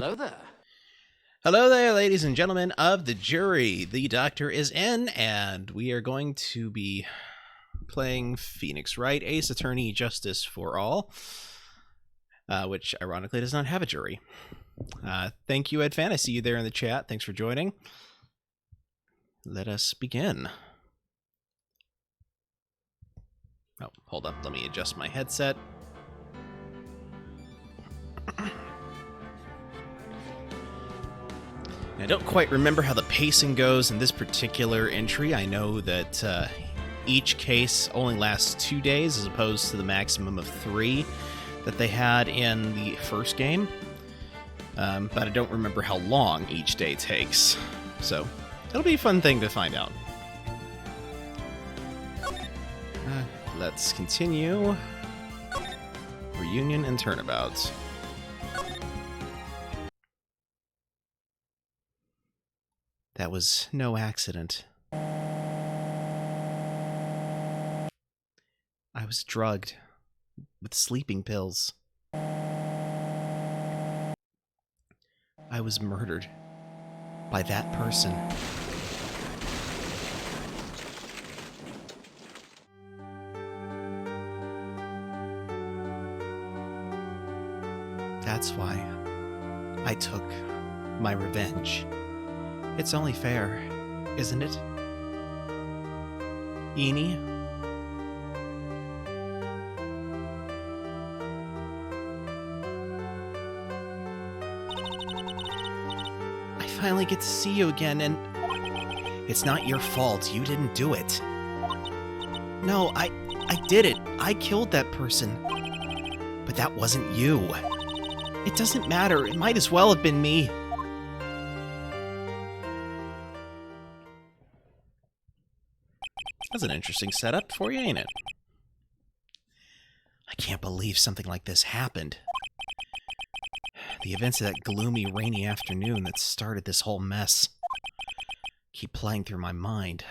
Hello there. Hello there, ladies and gentlemen of the jury. The doctor is in, and we are going to be playing Phoenix Wright, Ace Attorney Justice for All, which ironically does not have a jury. Thank you, Ed Fan. I see you there in the chat. Thanks for joining. Let us begin. Oh, hold up. Let me adjust my headset. I don't quite remember how the pacing goes in this particular entry. I know that each case only lasts 2 days as opposed to the maximum of 3 that they had in the first game. But I don't remember how long each day takes. So it'll be a fun thing to find out. Let's continue. Reunion and Turnabout. That was no accident. I was drugged with sleeping pills. I was murdered by that person. That's why I took my revenge. It's only fair, isn't it? Eenie? I finally get to see you again, and it's not your fault. You didn't do it. No, I did it. I killed that person. But that wasn't you. It doesn't matter. It might as well have been me. That's an interesting setup for you, ain't it? I can't believe something like this happened. The events of that gloomy, rainy afternoon that started this whole mess keep playing through my mind.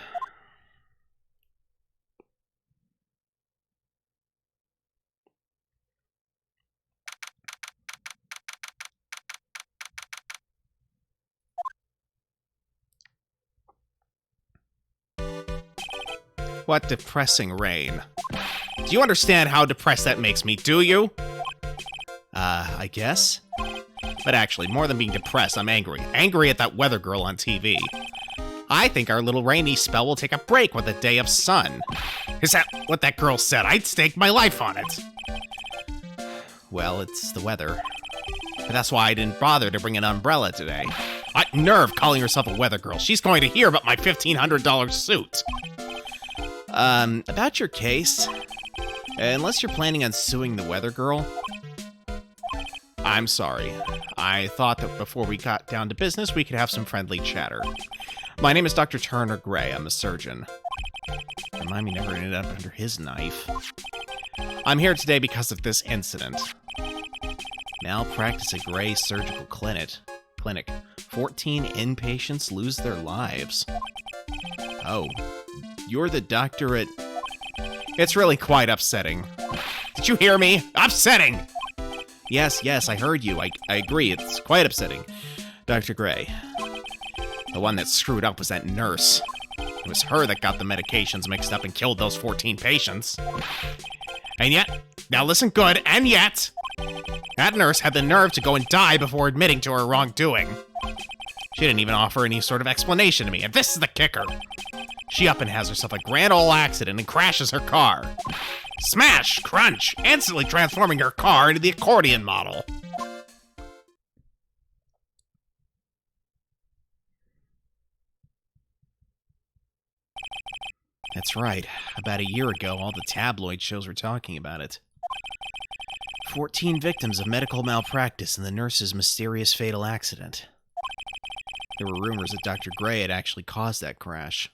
What depressing rain. Do you understand how depressed that makes me, do you? I guess? But actually, more than being depressed, I'm angry. Angry at that weather girl on TV. I think our little rainy spell will take a break with a day of sun. Is that what that girl said? I'd stake my life on it. Well, it's the weather. But that's why I didn't bother to bring an umbrella today. Nerve calling herself a weather girl. She's going to hear about my $1,500 suit. About your case, unless you're planning on suing the weather girl, I'm sorry. I thought that before we got down to business, we could have some friendly chatter. My name is Dr. Turner Gray. I'm a surgeon. Remind me never ended up under his knife. I'm here today because of this incident. Malpractice at Gray Surgical Clinic. 14 inpatients lose their lives. Oh. You're the doctor at... It's really quite upsetting. Did you hear me? Upsetting! Yes, I heard you. I agree. It's quite upsetting. Dr. Gray. The one that screwed up was that nurse. It was her that got the medications mixed up and killed those 14 patients. And yet, now listen good, and yet, that nurse had the nerve to go and die before admitting to her wrongdoing. She didn't even offer any sort of explanation to me, and this is the kicker. She up and has herself a grand ol' accident and crashes her car. Smash! Crunch! Instantly transforming her car into the accordion model. That's right. About a year ago, all the tabloid shows were talking about it. 14 victims of medical malpractice in the nurse's mysterious fatal accident. There were rumors that Dr. Gray had actually caused that crash.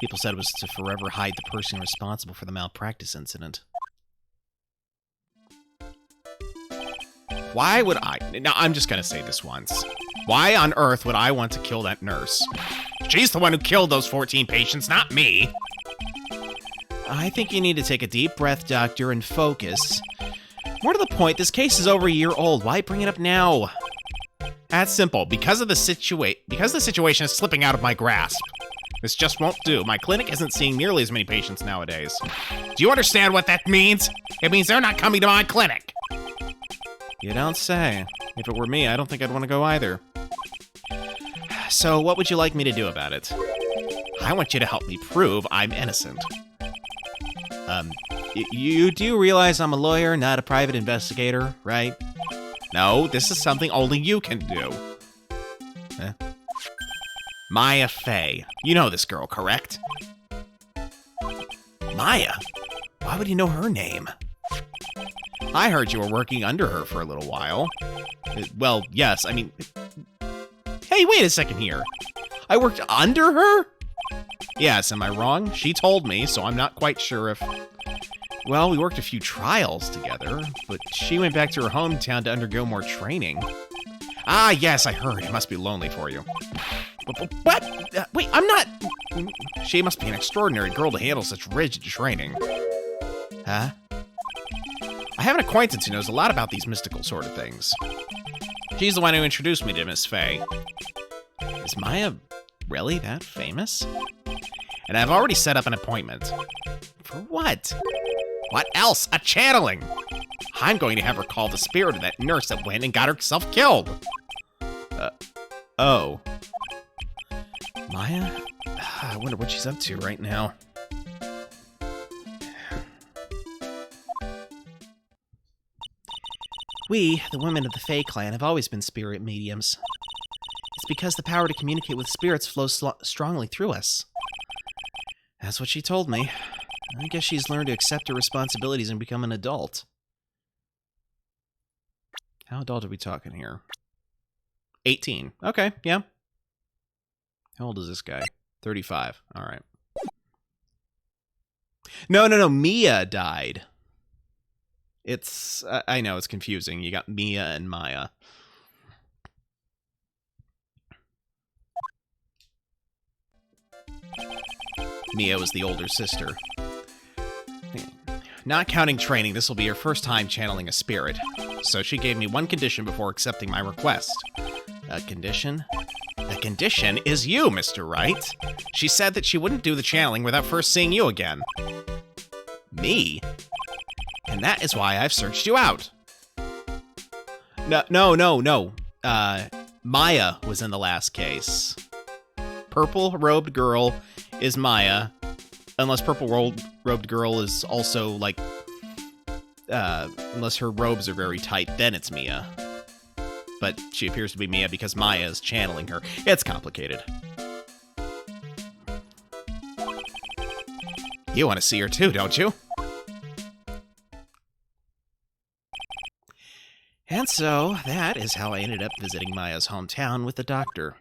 People said it was to forever hide the person responsible for the malpractice incident. Why would I... Now, I'm just gonna say this once. Why on earth would I want to kill that nurse? She's the one who killed those 14 patients, not me. I think you need to take a deep breath, Doctor, and focus. More to the point, this case is over a year old. Why bring it up now? That's simple. Because the situation is slipping out of my grasp. This just won't do. My clinic isn't seeing nearly as many patients nowadays. Do you understand what that means? It means they're not coming to my clinic. You don't say. If it were me, I don't think I'd want to go either. So, what would you like me to do about it? I want you to help me prove I'm innocent. You do realize I'm a lawyer, not a private investigator, right? No, this is something only you can do. Huh? Maya Fey. You know this girl, correct? Maya? Why would you know her name? I heard you were working under her for a little while. Well, yes, I mean... Hey, wait a second here. I worked under her? Yes, am I wrong? She told me, so I'm not quite sure if... Well, we worked a few trials together, but she went back to her hometown to undergo more training. Ah, yes, I heard. It must be lonely for you. What? Wait, I'm not... She must be an extraordinary girl to handle such rigid training. Huh? I have an acquaintance who knows a lot about these mystical sort of things. She's the one who introduced me to Miss Fey. Is Maya really that famous? And I've already set up an appointment. For what? What else? A channeling! I'm going to have her call the spirit of that nurse that went and got herself killed. Oh. Maya? I wonder what she's up to right now. We, the women of the Fey clan, have always been spirit mediums. It's because the power to communicate with spirits flows strongly through us. That's what she told me. I guess she's learned to accept her responsibilities and become an adult. How adult are we talking here? 18. Okay, yeah. How old is this guy? 35. All right. No. Mia died. It's... I know, it's confusing. You got Mia and Maya. Mia was the older sister. Not counting training, this will be her first time channeling a spirit. So she gave me one condition before accepting my request. A condition? The condition is you, Mr. Wright. She said that she wouldn't do the channeling without first seeing you again. Me? And that is why I've searched you out. No. Maya was in the last case. Purple-robed girl is Maya. Unless purple-robed girl is also, like... unless her robes are very tight, then it's Mia. But she appears to be Mia because Maya is channeling her. It's complicated. You want to see her too, don't you? And so, that is how I ended up visiting Maya's hometown with the doctor.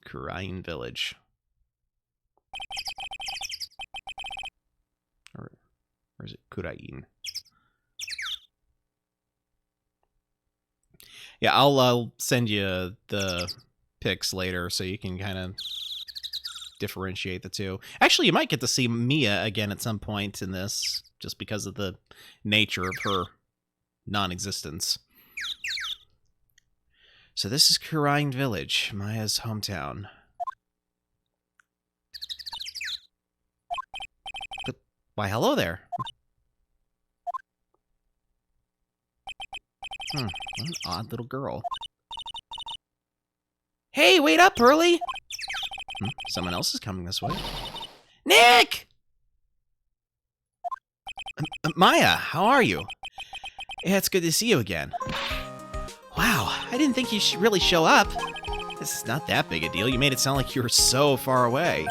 Kurain Village. Or is it Kurain? Yeah, I'll send you the pics later so you can kind of differentiate the two. Actually, you might get to see Mia again at some point in this, just because of the nature of her non-existence. So this is Wright Village, Maya's hometown. But why, hello there. What an odd little girl. Hey, wait up, Pearly! Someone else is coming this way. Nick! Maya, how are you? Yeah, it's good to see you again. Wow, I didn't think you should really show up. This is not that big a deal. You made it sound like you were so far away.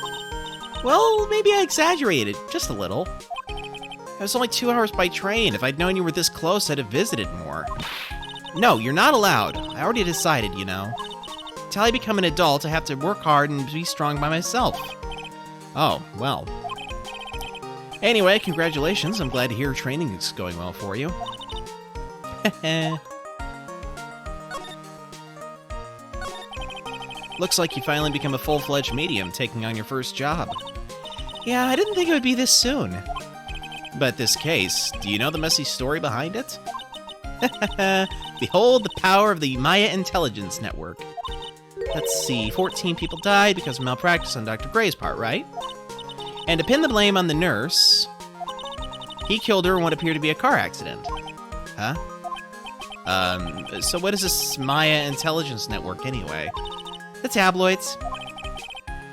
Well, maybe I exaggerated, just a little. It was only 2 hours by train. If I'd known you were this close, I'd have visited more. No, you're not allowed. I already decided, you know. Till I become an adult, I have to work hard and be strong by myself. Oh, well. Anyway, congratulations. I'm glad to hear training is going well for you. Looks like you finally become a full-fledged medium, taking on your first job. Yeah, I didn't think it would be this soon. But this case, do you know the messy story behind it? Behold the power of the Maya Intelligence Network. Let's see, 14 people died because of malpractice on Dr. Gray's part, right? And to pin the blame on the nurse, he killed her in what appeared to be a car accident. Huh? So what is this Maya Intelligence Network anyway? The tabloids.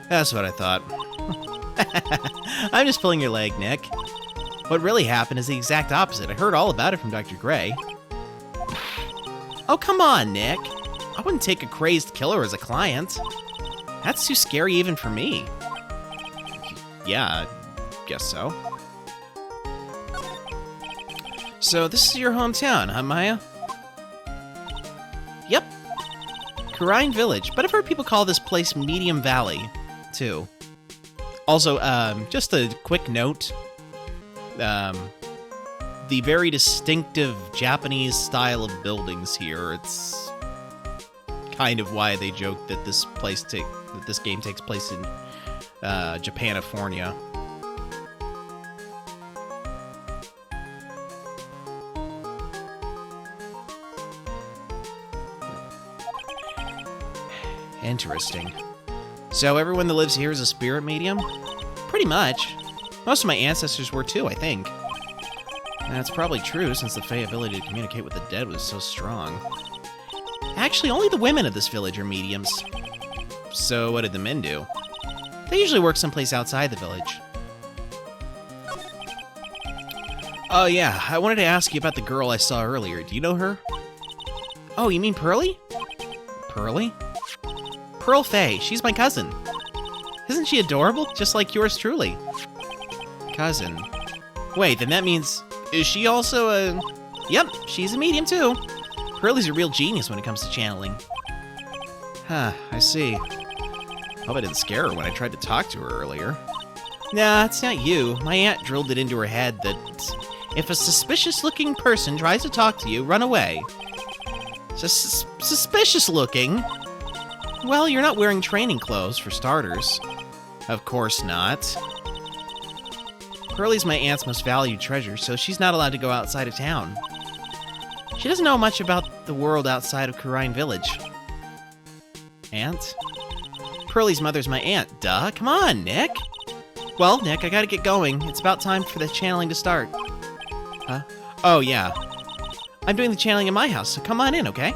That's what I thought. I'm just pulling your leg, Nick. What really happened is the exact opposite. I heard all about it from Dr. Gray. Oh, come on, Nick. I wouldn't take a crazed killer as a client. That's too scary even for me. Yeah, I guess so. So this is your hometown, huh, Maya? Yep. Wright Village, but I've heard people call this place Medium Valley, too. Also, just a quick note. The very distinctive Japanese style of buildings here, it's kind of why they joke that this game takes place in Japanifornia. Interesting. So everyone that lives here is a spirit medium? Pretty much. Most of my ancestors were too, I think. That's probably true, since the Fae ability to communicate with the dead was so strong. Actually, only the women of this village are mediums. So what did the men do? They usually work someplace outside the village. Oh yeah, I wanted to ask you about the girl I saw earlier. Do you know her? Oh, you mean Pearly? Pearly? Pearl Faye. She's my cousin. Isn't she adorable? Just like yours truly. Cousin. Wait, then that means... Is she also a... Yep, she's a medium too. Pearly's a real genius when it comes to channeling. Huh, I see. Hope I didn't scare her when I tried to talk to her earlier. Nah, it's not you. My aunt drilled it into her head that if a suspicious-looking person tries to talk to you, run away. Suspicious-looking? Well, you're not wearing training clothes, for starters. Of course not. Pearly's my aunt's most valued treasure, so she's not allowed to go outside of town. She doesn't know much about the world outside of Wright Village. Aunt? Pearly's mother's my aunt, duh. Come on, Nick! Well, Nick, I gotta get going. It's about time for the channeling to start. Huh? Oh, yeah. I'm doing the channeling in my house, so come on in, okay?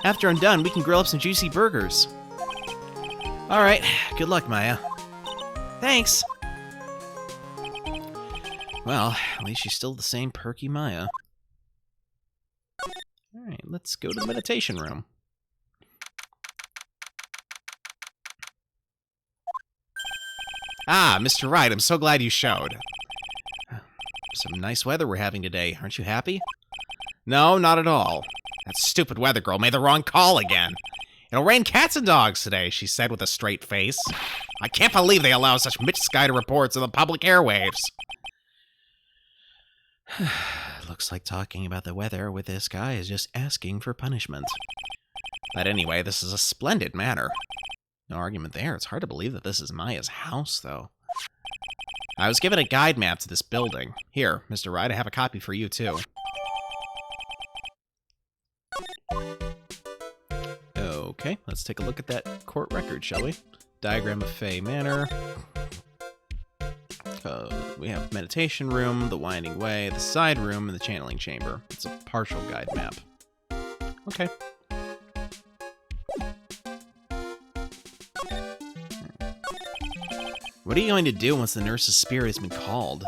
After I'm done, we can grill up some juicy burgers. Alright, good luck, Maya. Thanks! Well, at least she's still the same perky Maya. Alright, let's go to the meditation room. Ah, Mr. Wright, I'm so glad you showed. Some nice weather we're having today. Aren't you happy? No, not at all. That stupid weather girl made the wrong call again. It'll rain cats and dogs today, she said with a straight face. I can't believe they allow such misguided reports on the public airwaves. Looks like talking about the weather with this guy is just asking for punishment. But anyway, this is a splendid matter. No argument there. It's hard to believe that this is Maya's house, though. I was given a guide map to this building. Here, Mr. Wright, I have a copy for you, too. Okay, let's take a look at that court record, shall we? Diagram of Fey Manor. We have meditation room, the winding way, the side room, and the channeling chamber. It's a partial guide map. Okay. What are you going to do once the nurse's spirit has been called?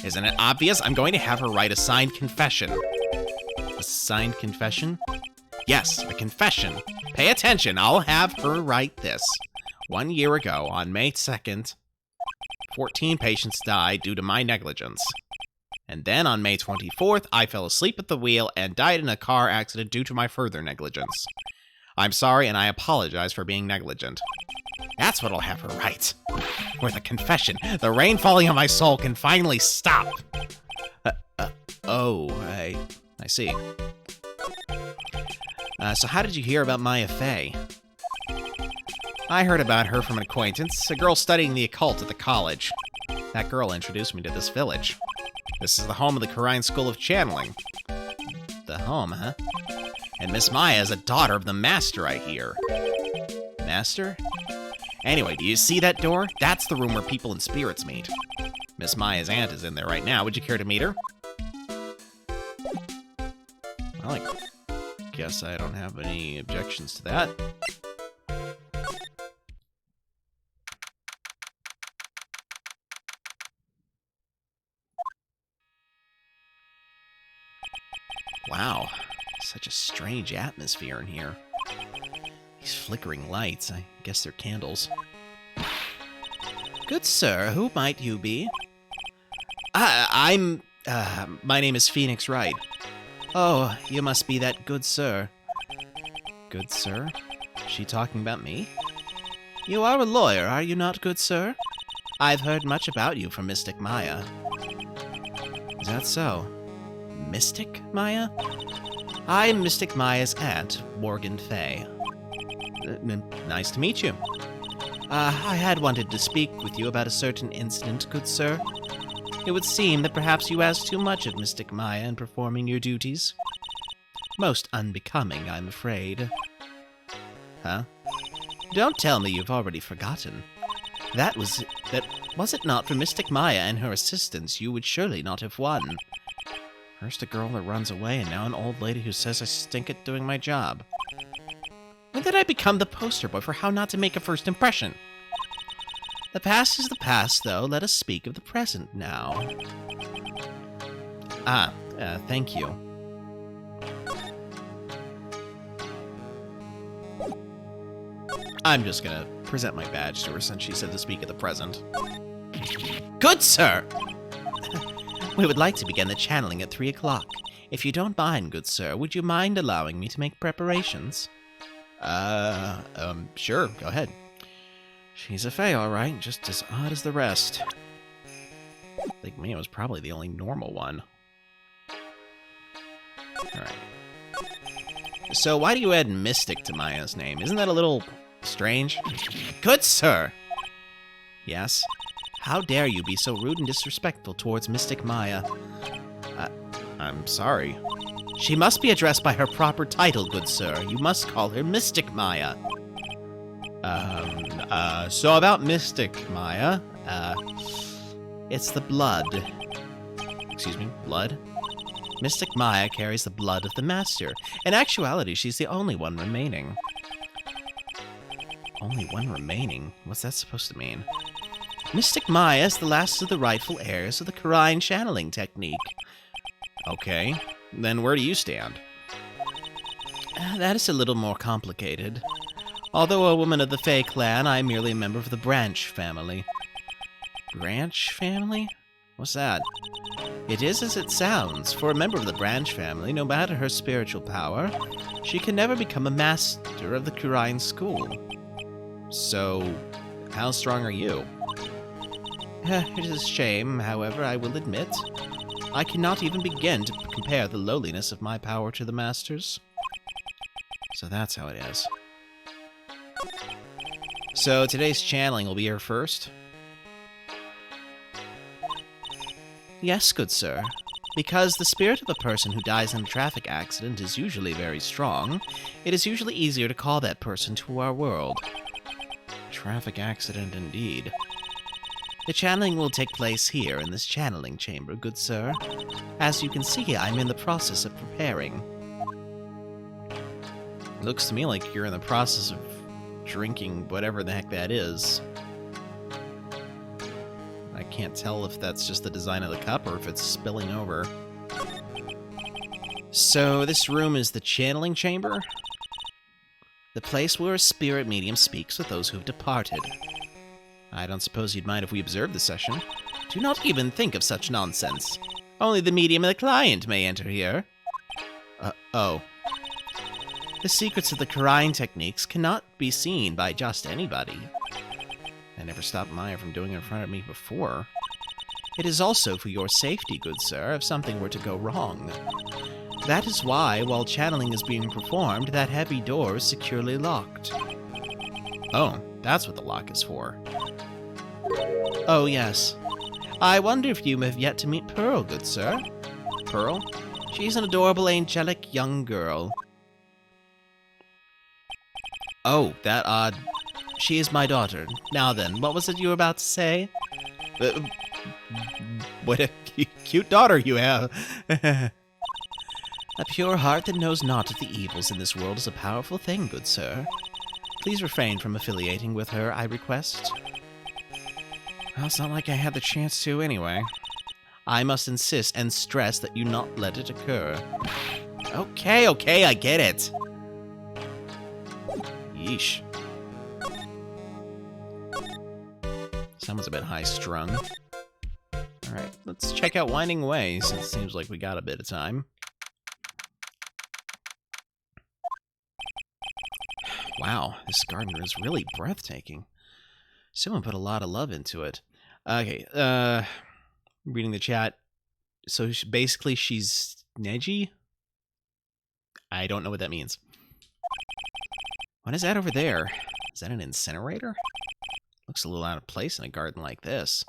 Isn't it obvious? I'm going to have her write a signed confession. A signed confession? Yes, a confession. Pay attention, I'll have her write this. 1 year ago, on May 2nd, 14 patients died due to my negligence. And then on May 24th, I fell asleep at the wheel and died in a car accident due to my further negligence. I'm sorry and I apologize for being negligent. That's what I'll have her write. With a confession, the rain falling on my soul can finally stop. I see. So how did you hear about Maya Fey? I heard about her from an acquaintance, a girl studying the occult at the college. That girl introduced me to this village. This is the home of the Kurine School of Channeling. The home, huh? And Miss Maya is a daughter of the Master, I hear. Master? Anyway, do you see that door? That's the room where people and spirits meet. Miss Maya's aunt is in there right now. Would you care to meet her? Well, I guess I don't have any objections to that. Wow, such a strange atmosphere in here. These flickering lights, I guess they're candles. Good sir, who might you be? My name is Phoenix Wright. Oh, you must be that good sir. Good sir? Is she talking about me? You are a lawyer, are you not, good sir? I've heard much about you from Mystic Maya. Is that so? Mystic Maya? I'm Mystic Maya's aunt, Morgan Fey. Nice to meet you. I had wanted to speak with you about a certain incident, good sir. It would seem that perhaps you asked too much of Mystic Maya in performing your duties. Most unbecoming, I'm afraid. Huh? Don't tell me you've already forgotten. Was it not for Mystic Maya and her assistants, you would surely not have won. First a girl that runs away, and now an old lady who says I stink at doing my job. When did I become the poster boy for how not to make a first impression? The past is the past, though. Let us speak of the present now. Thank you. I'm just gonna present my badge to her since she said to speak of the present. Good sir! We would like to begin the channeling at 3 o'clock. If you don't mind, good sir, would you mind allowing me to make preparations? Sure, go ahead. She's a Fey, all right, just as odd as the rest. I think Mia was probably the only normal one. Alright. So why do you add Mystic to Maya's name? Isn't that a little strange? Good sir! Yes? How dare you be so rude and disrespectful towards Mystic Maya? I'm sorry. She must be addressed by her proper title, good sir. You must call her Mystic Maya. So about Mystic Maya, it's the blood. Excuse me, blood? Mystic Maya carries the blood of the Master. In actuality, she's the only one remaining. Only one remaining? What's that supposed to mean? Mystic Maya is the last of the rightful heirs of the Kurine channeling technique. Okay, then where do you stand? That is a little more complicated. Although a woman of the Fey clan, I am merely a member of the Branch family. Branch family? What's that? It is as it sounds. For a member of the Branch family, no matter her spiritual power, she can never become a master of the Kurine school. So, how strong are you? It is a shame, however, I will admit. I cannot even begin to compare the lowliness of my power to the Master's. So that's how it is. So today's channeling will be her first? Yes, good sir. Because the spirit of a person who dies in a traffic accident is usually very strong, it is usually easier to call that person to our world. Traffic accident indeed. The channeling will take place here in this channeling chamber, good sir. As you can see, I'm in the process of preparing. It looks to me like you're in the process of drinking whatever the heck that is. I can't tell if that's just the design of the cup or if it's spilling over. So this room is the channeling chamber? The place where a spirit medium speaks with those who've departed. I don't suppose you'd mind if we observe the session. Do not even think of such nonsense. Only the medium and the client may enter here. Oh. The secrets of the Karine techniques cannot be seen by just anybody. I never stopped Maya from doing it in front of me before. It is also for your safety, good sir, if something were to go wrong. That is why, while channeling is being performed, that heavy door is securely locked. Oh, that's what the lock is for. Oh, yes. I wonder if you have yet to meet Pearl, good sir. Pearl? She's an adorable, angelic young girl. Oh, that odd. She is my daughter. Now then, what was it you were about to say? What a cute daughter you have. A pure heart that knows not of the evils in this world is a powerful thing, good sir. Please refrain from affiliating with her, I request. Well, it's not like I had the chance to anyway. I must insist and stress that you not let it occur. Okay, I get it. Yeesh. Someone's a bit high-strung. Alright, let's check out Winding Way, since it seems like we got a bit of time. Wow, this garden is really breathtaking. Someone put a lot of love into it. Okay, reading the chat. So basically she's Neji? I don't know what that means. What is that over there? Is that an incinerator? Looks a little out of place in a garden like this.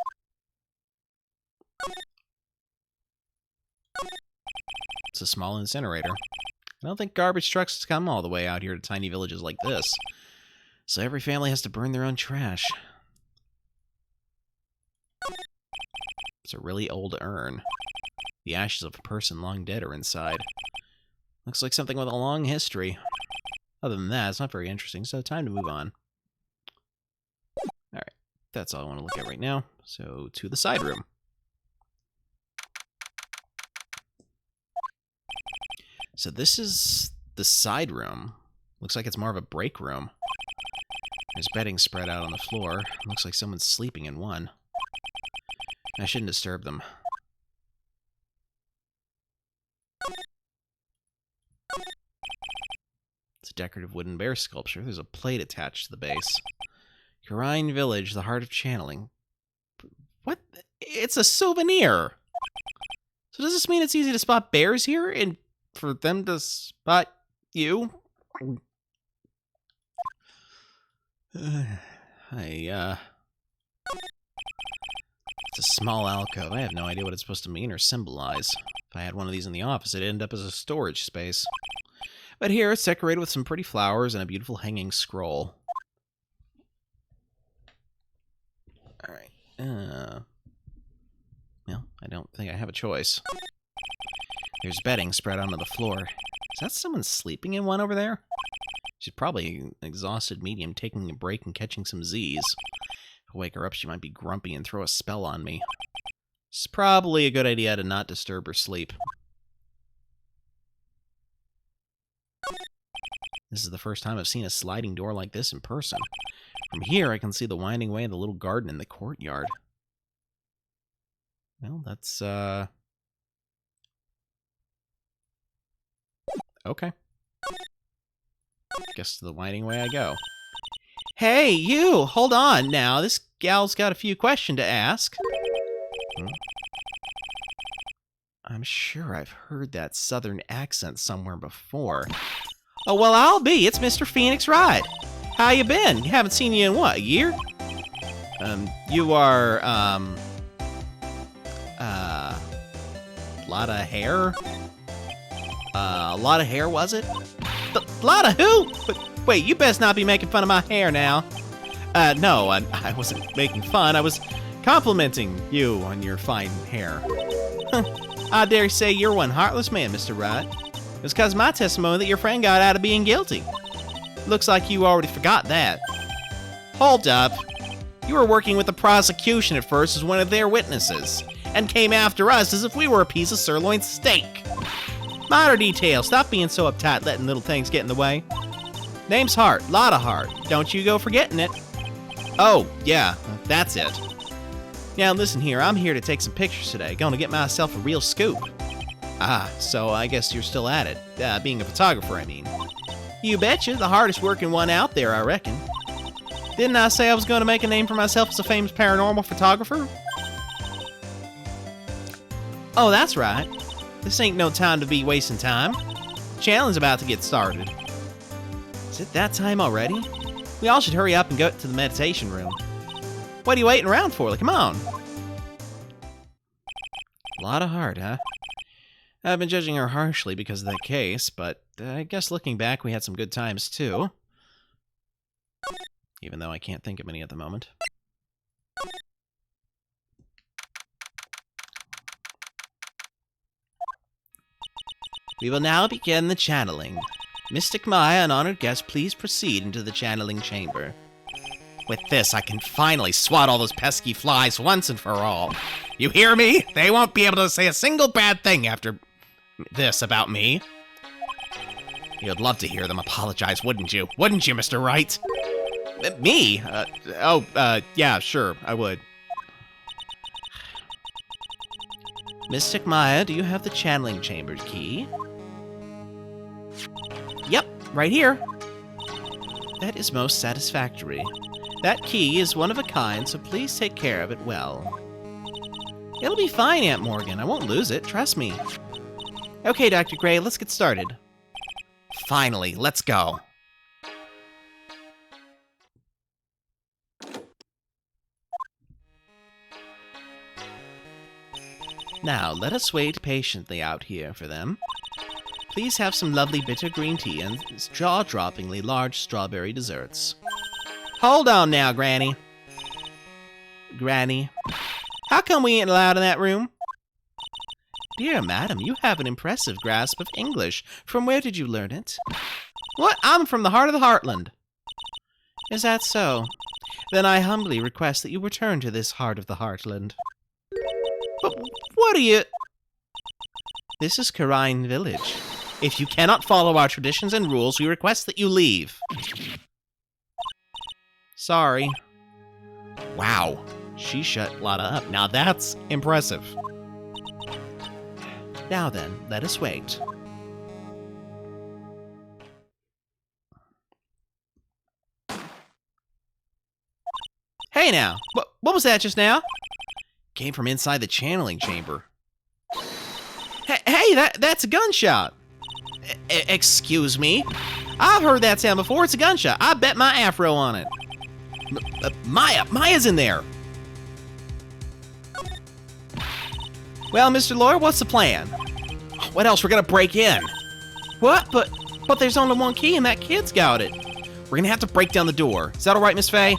It's a small incinerator. I don't think garbage trucks come all the way out here to tiny villages like this. So every family has to burn their own trash. It's a really old urn. The ashes of a person long dead are inside. Looks like something with a long history. Other than that, it's not very interesting, so time to move on. Alright, that's all I want to look at right now. So, to the side room. So this is the side room. Looks like it's more of a break room. There's bedding spread out on the floor. Looks like someone's sleeping in one. I shouldn't disturb them. It's a decorative wooden bear sculpture. There's a plate attached to the base. Karine Village, the heart of channeling. What? It's a souvenir! So does this mean it's easy to spot bears here, and for them to spot you? It's a small alcove. I have no idea what it's supposed to mean or symbolize. If I had one of these in the office, it'd end up as a storage space. But here, it's decorated with some pretty flowers and a beautiful hanging scroll. Alright. Well, I don't think I have a choice. There's bedding spread onto the floor. Is that someone sleeping in one over there? She's probably an exhausted medium taking a break and catching some Z's. If I wake her up, she might be grumpy and throw a spell on me. It's probably a good idea to not disturb her sleep. This is the first time I've seen a sliding door like this in person. From here, I can see the winding way of the little garden in the courtyard. Well, that's, okay. Guess to the winding way I go. Hey, you! Hold on now. This gal's got a few questions to ask. I'm sure I've heard that southern accent somewhere before. Oh, well, I'll be. It's Mr. Phoenix Wright. How you been? Haven't seen you in, what, a year? You are, lot of hair? A lot of hair, was it? A lot of who? Wait, you best not be making fun of my hair now. No, I wasn't making fun. I was complimenting you on your fine hair. I dare say you're one heartless man, Mr. Wright. It was because of my testimony that your friend got out of being guilty. Looks like you already forgot that. Hold up. You were working with the prosecution at first as one of their witnesses, and came after us as if we were a piece of sirloin steak. Minor detail. Stop being so uptight, letting little things get in the way. Name's Hart. Lot of Hart. Don't you go forgetting it. Oh, yeah, that's it. Now listen here, I'm here to take some pictures today. Gonna get myself a real scoop. Ah, so I guess you're still at it. Being a photographer, I mean. You betcha, the hardest working one out there, I reckon. Didn't I say I was gonna make a name for myself as a famous paranormal photographer? Oh, that's right. This ain't no time to be wasting time. Challenge about to get started. Is it that time already? We all should hurry up and go to the meditation room. What are you waiting around for? Come on. A lot of heart, huh? I've been judging her harshly because of that case, but I guess looking back, we had some good times too. Even though I can't think of any at the moment. We will now begin the channeling. Mystic Maya and honored guest, please proceed into the channeling chamber. With this, I can finally swat all those pesky flies once and for all. You hear me? They won't be able to say a single bad thing after this about me. You'd love to hear them apologize, wouldn't you? Wouldn't you, Mr. Wright? Me? Yeah, sure, I would. Mystic Maya, do you have the channeling chamber key? Yep, right here. That is most satisfactory. That key is one of a kind, so please take care of it well. It'll be fine, Aunt Morgan. I won't lose it, trust me. Okay, Dr. Gray, let's get started. Finally, let's go. Now, let us wait patiently out here for them. Please have some lovely bitter green tea and jaw-droppingly large strawberry desserts. Hold on now, Granny. Granny, how come we ain't allowed in that room? Dear madam, you have an impressive grasp of English. From where did you learn it? What? I'm from the heart of the Heartland. Is that so? Then I humbly request that you return to this heart of the Heartland. But what are you... This is Karine Village. If you cannot follow our traditions and rules, we request that you leave. Sorry. Wow. She shut Lotta up. Now that's impressive. Now then, let us wait. Hey now! What was that just now? Came from inside the channeling chamber. Hey, that's a gunshot! Excuse me? I've heard that sound before. It's a gunshot. I bet my afro on it. Maya's in there. Well, Mr. Lawyer, what's the plan? What else? We're gonna break in. What? But there's only one key and that kid's got it. We're gonna have to break down the door. Is that all right, Miss Faye?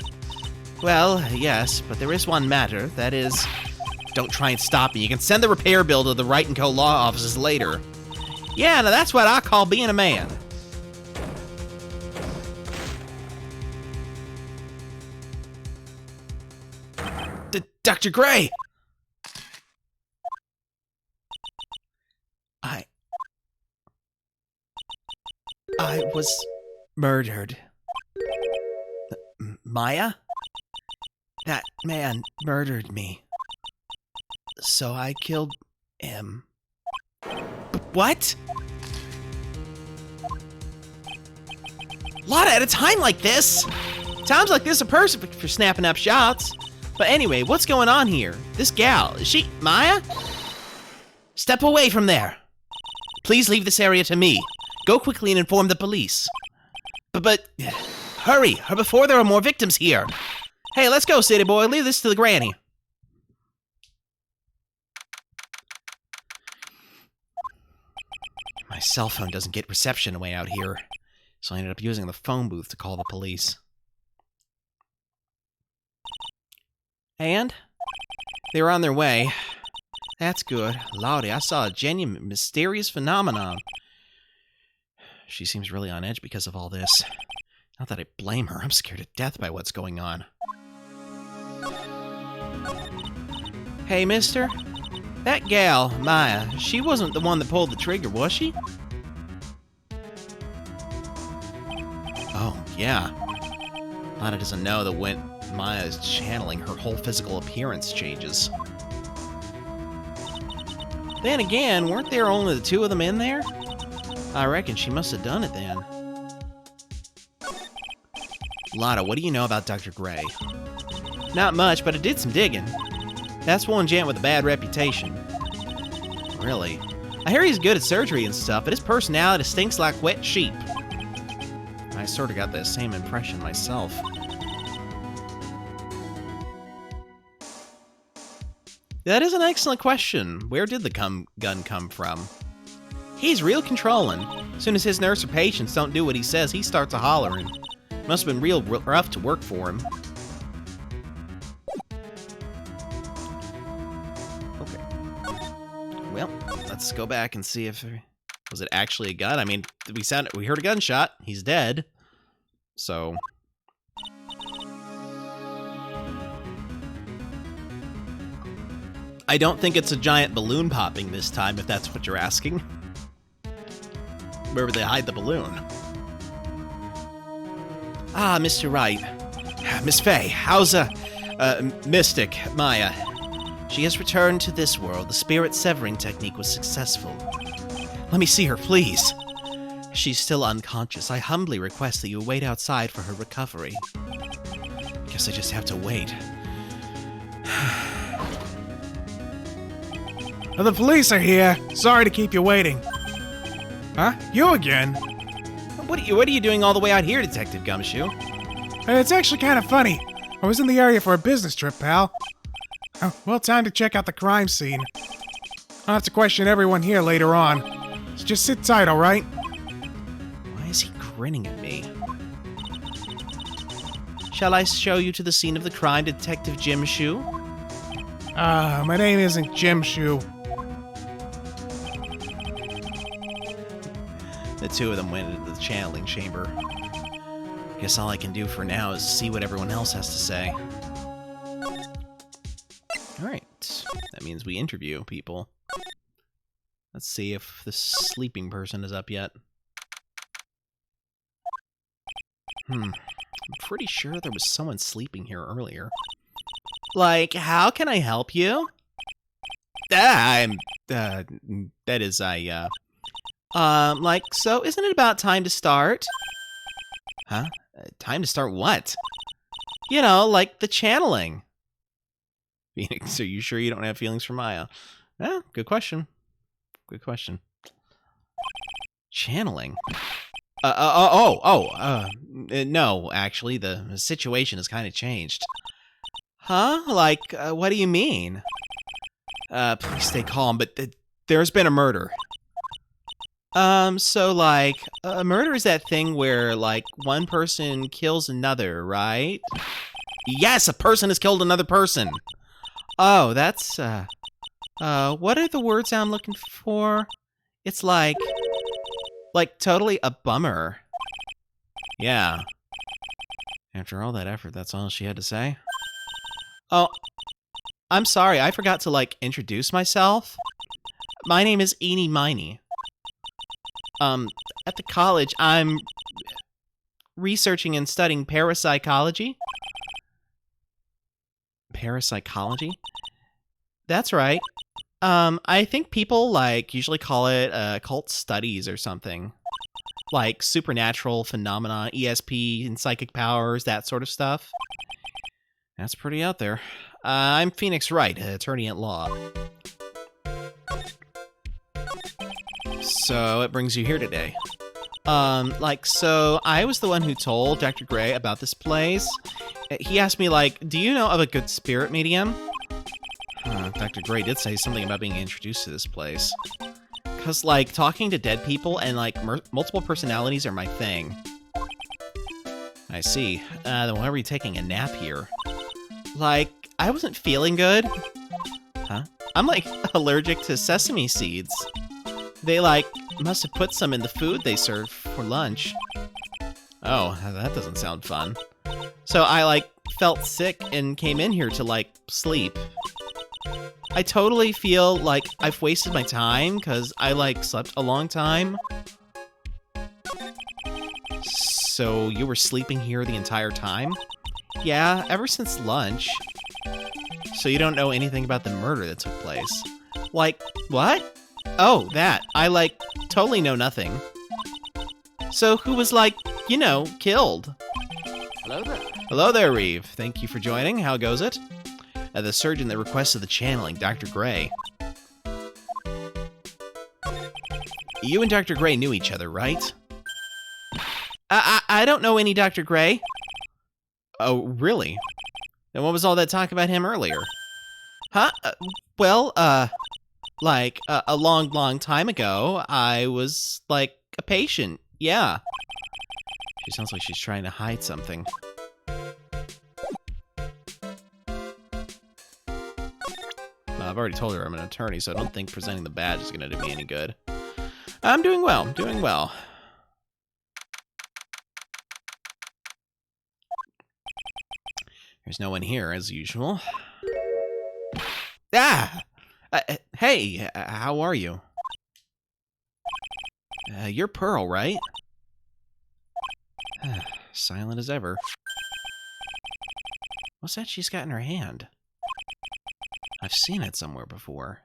Well, yes, but there is one matter. That is, don't try and stop me. You can send the repair bill to the Wright & Co. law offices later. Yeah, now that's what I call being a man. Dr. Gray! I was murdered. Maya? That man murdered me. So I killed him. What? Lotta, at a time like this? Times like this are perfect for snapping up shots. But anyway, what's going on here? This gal, is she Maya? Step away from there. Please leave this area to me. Go quickly and inform the police. But hurry, or before there are more victims here. Hey, let's go, city boy. Leave this to the granny. cell phone doesn't get reception way out here, so I ended up using the phone booth to call the police. And? They were on their way. That's good. Lordy, I saw a genuine mysterious phenomenon. She seems really on edge because of all this. Not that I blame her, I'm scared to death by what's going on. Hey, mister? That gal, Maya, she wasn't the one that pulled the trigger, was she? Oh, yeah. Lana doesn't know that when Maya is channeling, her whole physical appearance changes. Then again, weren't there only the two of them in there? I reckon she must have done it then. Lana, what do you know about Dr. Gray? Not much, but I did some digging. That's one gent with a bad reputation. Really? I hear he's good at surgery and stuff, but his personality stinks like wet sheep. I sort of got that same impression myself. That is an excellent question. Where did the gun come from? He's real controlling. As soon as his nurse or patients don't do what he says, he starts a-hollering. Must have been real rough to work for him. Well, let's go back and see if... Was it actually a gun? I mean, we heard a gunshot. He's dead. So... I don't think it's a giant balloon popping this time, if that's what you're asking. Where would they hide the balloon? Ah, Mr. Wright. Miss Faye, how's Mystic, Maya? She has returned to this world. The spirit severing technique was successful. Let me see her, please. She's still unconscious. I humbly request that you wait outside for her recovery. Guess I just have to wait. The police are here. Sorry to keep you waiting. Huh? You again? What are you doing all the way out here, Detective Gumshoe? It's actually kind of funny. I was in the area for a business trip, pal. Oh, well, time to check out the crime scene. I'll have to question everyone here later on. So just sit tight, all right? Why is he grinning at me? Shall I show you to the scene of the crime, Detective Jim Shoe? My name isn't Jim Shoe. The two of them went into the channeling chamber. Guess all I can do for now is see what everyone else has to say. Alright, that means we interview people. Let's see if the sleeping person is up yet. I'm pretty sure there was someone sleeping here earlier. Like, how can I help you? Like, so isn't it about time to start? Huh? Time to start what? You know, like the channeling. Phoenix, are you sure you don't have feelings for Maya? Yeah, good question. Good question. Channeling? No, actually, the situation has kind of changed. Huh? Like, what do you mean? Please stay calm, but there's been a murder. So, like, a murder is that thing where, like, one person kills another, right? Yes, a person has killed another person! Oh, that's, what are the words I'm looking for? It's like, totally a bummer. Yeah. After all that effort, that's all she had to say? Oh, I'm sorry, I forgot to, like, introduce myself. My name is Eenie Miney. At the college, I'm researching and studying parapsychology. Parapsychology? That's right. I think people, like, usually call it, occult studies or something. Like, supernatural phenomena, ESP, and psychic powers, that sort of stuff. That's pretty out there. I'm Phoenix Wright, attorney at law. So, it brings you here today. So I was the one who told Dr. Gray about this place. He asked me, like, do you know of a good spirit medium? Dr. Gray did say something about being introduced to this place. Because, like, talking to dead people and, like, multiple personalities are my thing. I see. Then why were you taking a nap here? Like, I wasn't feeling good. Huh? I'm, like, allergic to sesame seeds. They, like, must have put some in the food they served for lunch. Oh, that doesn't sound fun. So I, like, felt sick and came in here to, like, sleep. I totally feel like I've wasted my time because I, like, slept a long time. So you were sleeping here the entire time? Yeah, ever since lunch. So you don't know anything about the murder that took place? Like, what? Oh, that. I, like, totally know nothing. So who was, like, you know, killed? Hello there. Hello there, Reeve. Thank you for joining. How goes it? The surgeon that requested the channeling, Dr. Gray. You and Dr. Gray knew each other, right? I don't know any Dr. Gray. Oh, really? Then what was all that talk about him earlier? Huh? Like, a long time ago, I was, like, a patient. Yeah. She sounds like she's trying to hide something. I've already told her I'm an attorney, so I don't think presenting the badge is going to do me any good. I'm doing well. I'm doing well. There's no one here, as usual. Ah! Hey, how are you? You're Pearl, right? Silent as ever. What's that she's got in her hand? I've seen it somewhere before.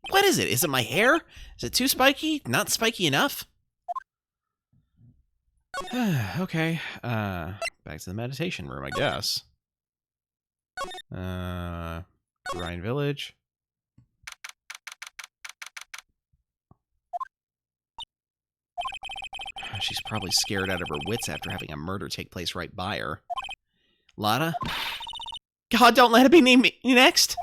What is it? Is it my hair? Is it too spiky? Not spiky enough? Okay, back to the meditation room, I guess. Rhine Village. She's probably scared out of her wits after having a murder take place right by her. Lotta? God, don't let it be me next!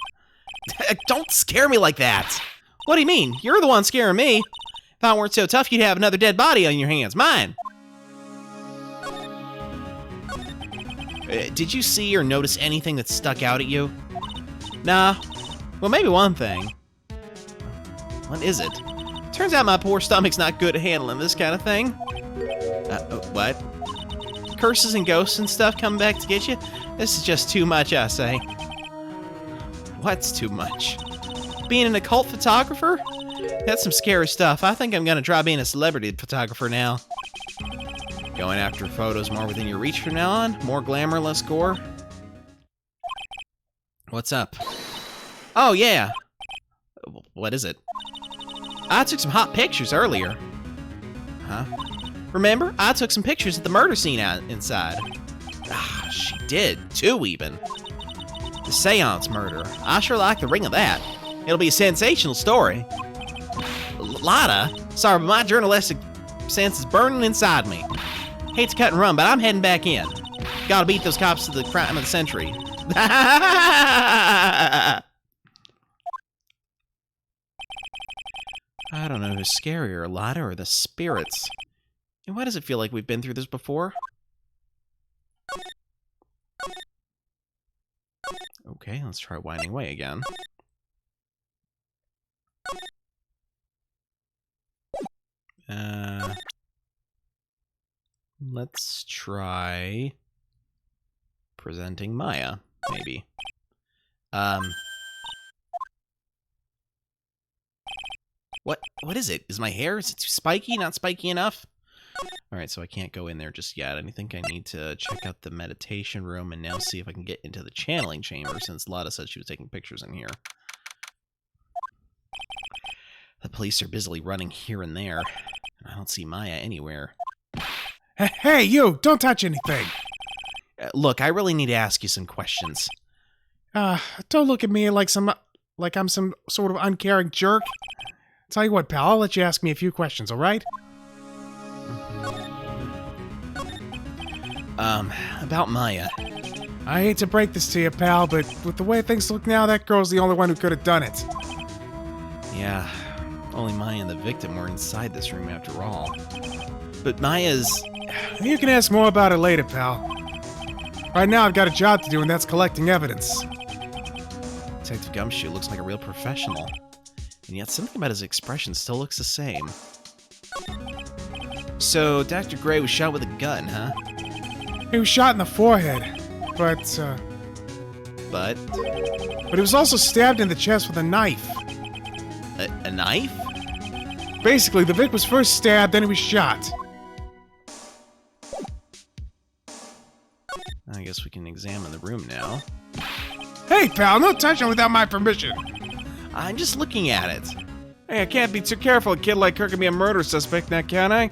Don't scare me like that! What do you mean? You're the one scaring me! If I weren't so tough, you'd have another dead body on your hands. Mine! Did you see or notice anything that stuck out at you? Nah. Well, maybe one thing. What is it? Turns out my poor stomach's not good at handling this kind of thing. What? Curses and ghosts and stuff coming back to get you? This is just too much, I say. What's too much? Being an occult photographer? That's some scary stuff. I think I'm gonna try being a celebrity photographer now. Going after photos more within your reach from now on? More glamour, less gore? What's up? Oh, yeah. What is it? I took some hot pictures earlier. Huh? Remember? I took some pictures at the murder scene out inside. Ah, she did. 2 even. The seance murder. I sure like the ring of that. It'll be a sensational story. Lotta? Sorry, but my journalistic sense is burning inside me. Hate to cut and run, but I'm heading back in. Gotta beat those cops to the crime of the century. I don't know who's scarier, Lotta or the spirits. And why does it feel like we've been through this before? Okay, let's try winding away again. Let's try presenting Maya, maybe. What is it? Is my hair? Is it too spiky? Not spiky enough? Alright, so I can't go in there just yet. I think I need to check out the meditation room and now see if I can get into the channeling chamber, since Lotta said she was taking pictures in here. The police are busily running here and there, and I don't see Maya anywhere. Hey, you! Don't touch anything! Look, I really need to ask you some questions. Don't look at me like I'm some sort of uncaring jerk. Tell you what, pal, I'll let you ask me a few questions, alright? About Maya. I hate to break this to you, pal, but with the way things look now, that girl's the only one who could have done it. Yeah, only Maya and the victim were inside this room after all. But Maya's... You can ask more about it later, pal. Right now, I've got a job to do, and that's collecting evidence. Detective Gumshoe looks like a real professional. And yet something about his expression still looks the same. So, Dr. Gray was shot with a gun, huh? He was shot in the forehead, but he was also stabbed in the chest with a knife. A knife? Basically, the Vic was first stabbed, then he was shot. I guess we can examine the room now. Hey, pal, no touching without my permission. I'm just looking at it. Hey, I can't be too careful. A kid like her can be a murder suspect now, can I?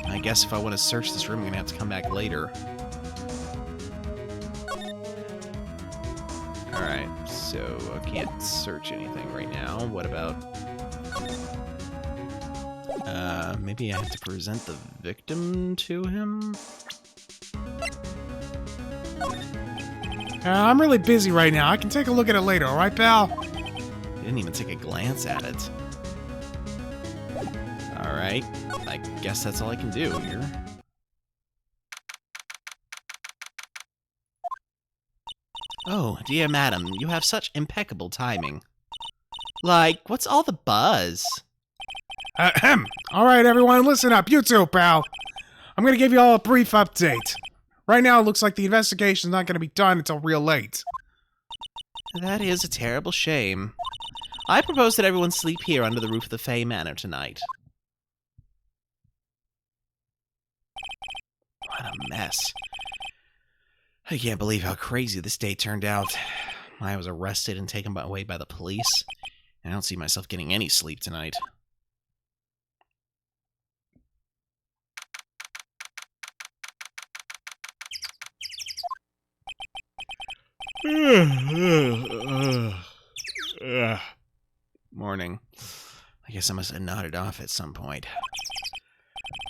I guess if I want to search this room, I'm gonna have to come back later. Alright, so I can't search anything right now. What about... maybe I have to present the victim to him? I'm really busy right now. I can take a look at it later, alright, pal? He didn't even take a glance at it. Alright, I guess that's all I can do here. Oh, dear madam, you have such impeccable timing. Like, what's all the buzz? Ahem. Alright, everyone, listen up. You too, pal. I'm gonna give you all a brief update. Right now, it looks like the investigation's not gonna be done until real late. That is a terrible shame. I propose that everyone sleep here under the roof of the Fay Manor tonight. What a mess. I can't believe how crazy this day turned out. I was arrested and taken away by the police, and I don't see myself getting any sleep tonight. Morning. I guess I must have nodded off at some point.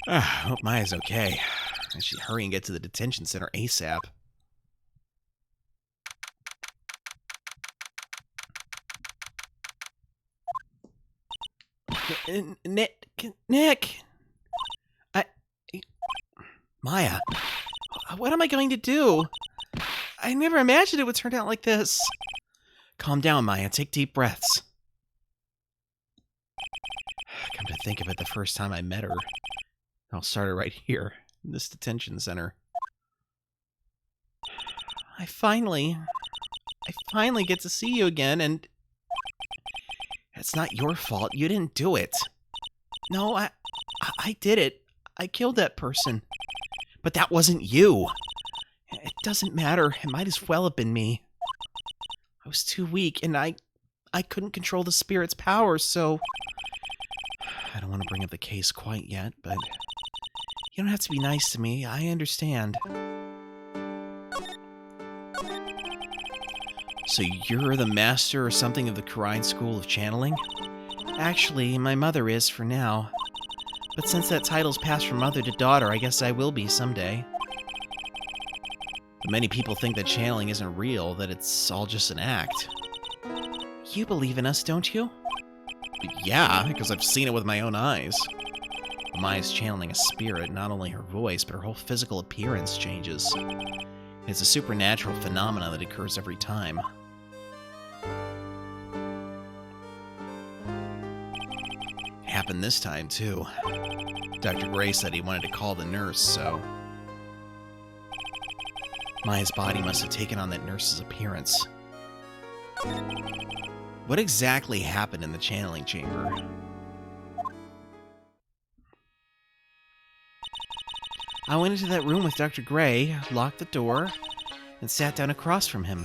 I hope Maya's okay. I should hurry and get to the detention center ASAP. Nick! Maya, what am I going to do? I never imagined it would turn out like this. Calm down, Maya. Take deep breaths. Come to think of it, the first time I met her, I'll start it right here, in this detention center. I finally get to see you again, and it's not your fault. You didn't do it. No, I did it. I killed that person. But that wasn't you. It doesn't matter. It might as well have been me. I was too weak, and I couldn't control the spirit's power, so... I don't want to bring up the case quite yet, but... You don't have to be nice to me. I understand. So you're the master or something of the Karine School of Channeling? Actually, my mother is for now. But since that title's passed from mother to daughter, I guess I will be someday. But many people think that channeling isn't real, that it's all just an act. You believe in us, don't you? Yeah, because I've seen it with my own eyes. Maya's channeling a spirit, not only her voice, but her whole physical appearance changes. It's a supernatural phenomenon that occurs every time. It happened this time, too. Dr. Gray said he wanted to call the nurse, so... Maya's body must have taken on that nurse's appearance. What exactly happened in the channeling chamber? I went into that room with Dr. Gray, locked the door, and sat down across from him.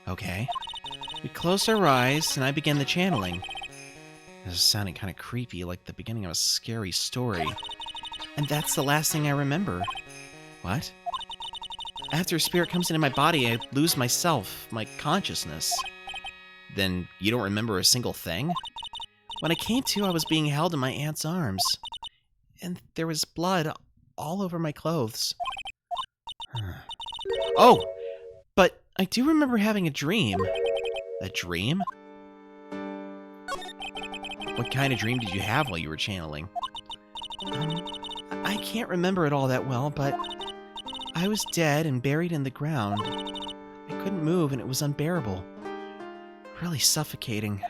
Okay. We closed our eyes, and I began the channeling. This is sounding kind of creepy, like the beginning of a scary story. And that's the last thing I remember. What? After a spirit comes into my body, I lose myself, my consciousness. Then you don't remember a single thing? When I came to, I was being held in my aunt's arms. and there was blood all over my clothes. Oh, but I do remember having a dream. A dream? What kind of dream did you have while you were channeling? I can't remember it all that well, but I was dead and buried in the ground. I couldn't move and it was unbearable. Really suffocating.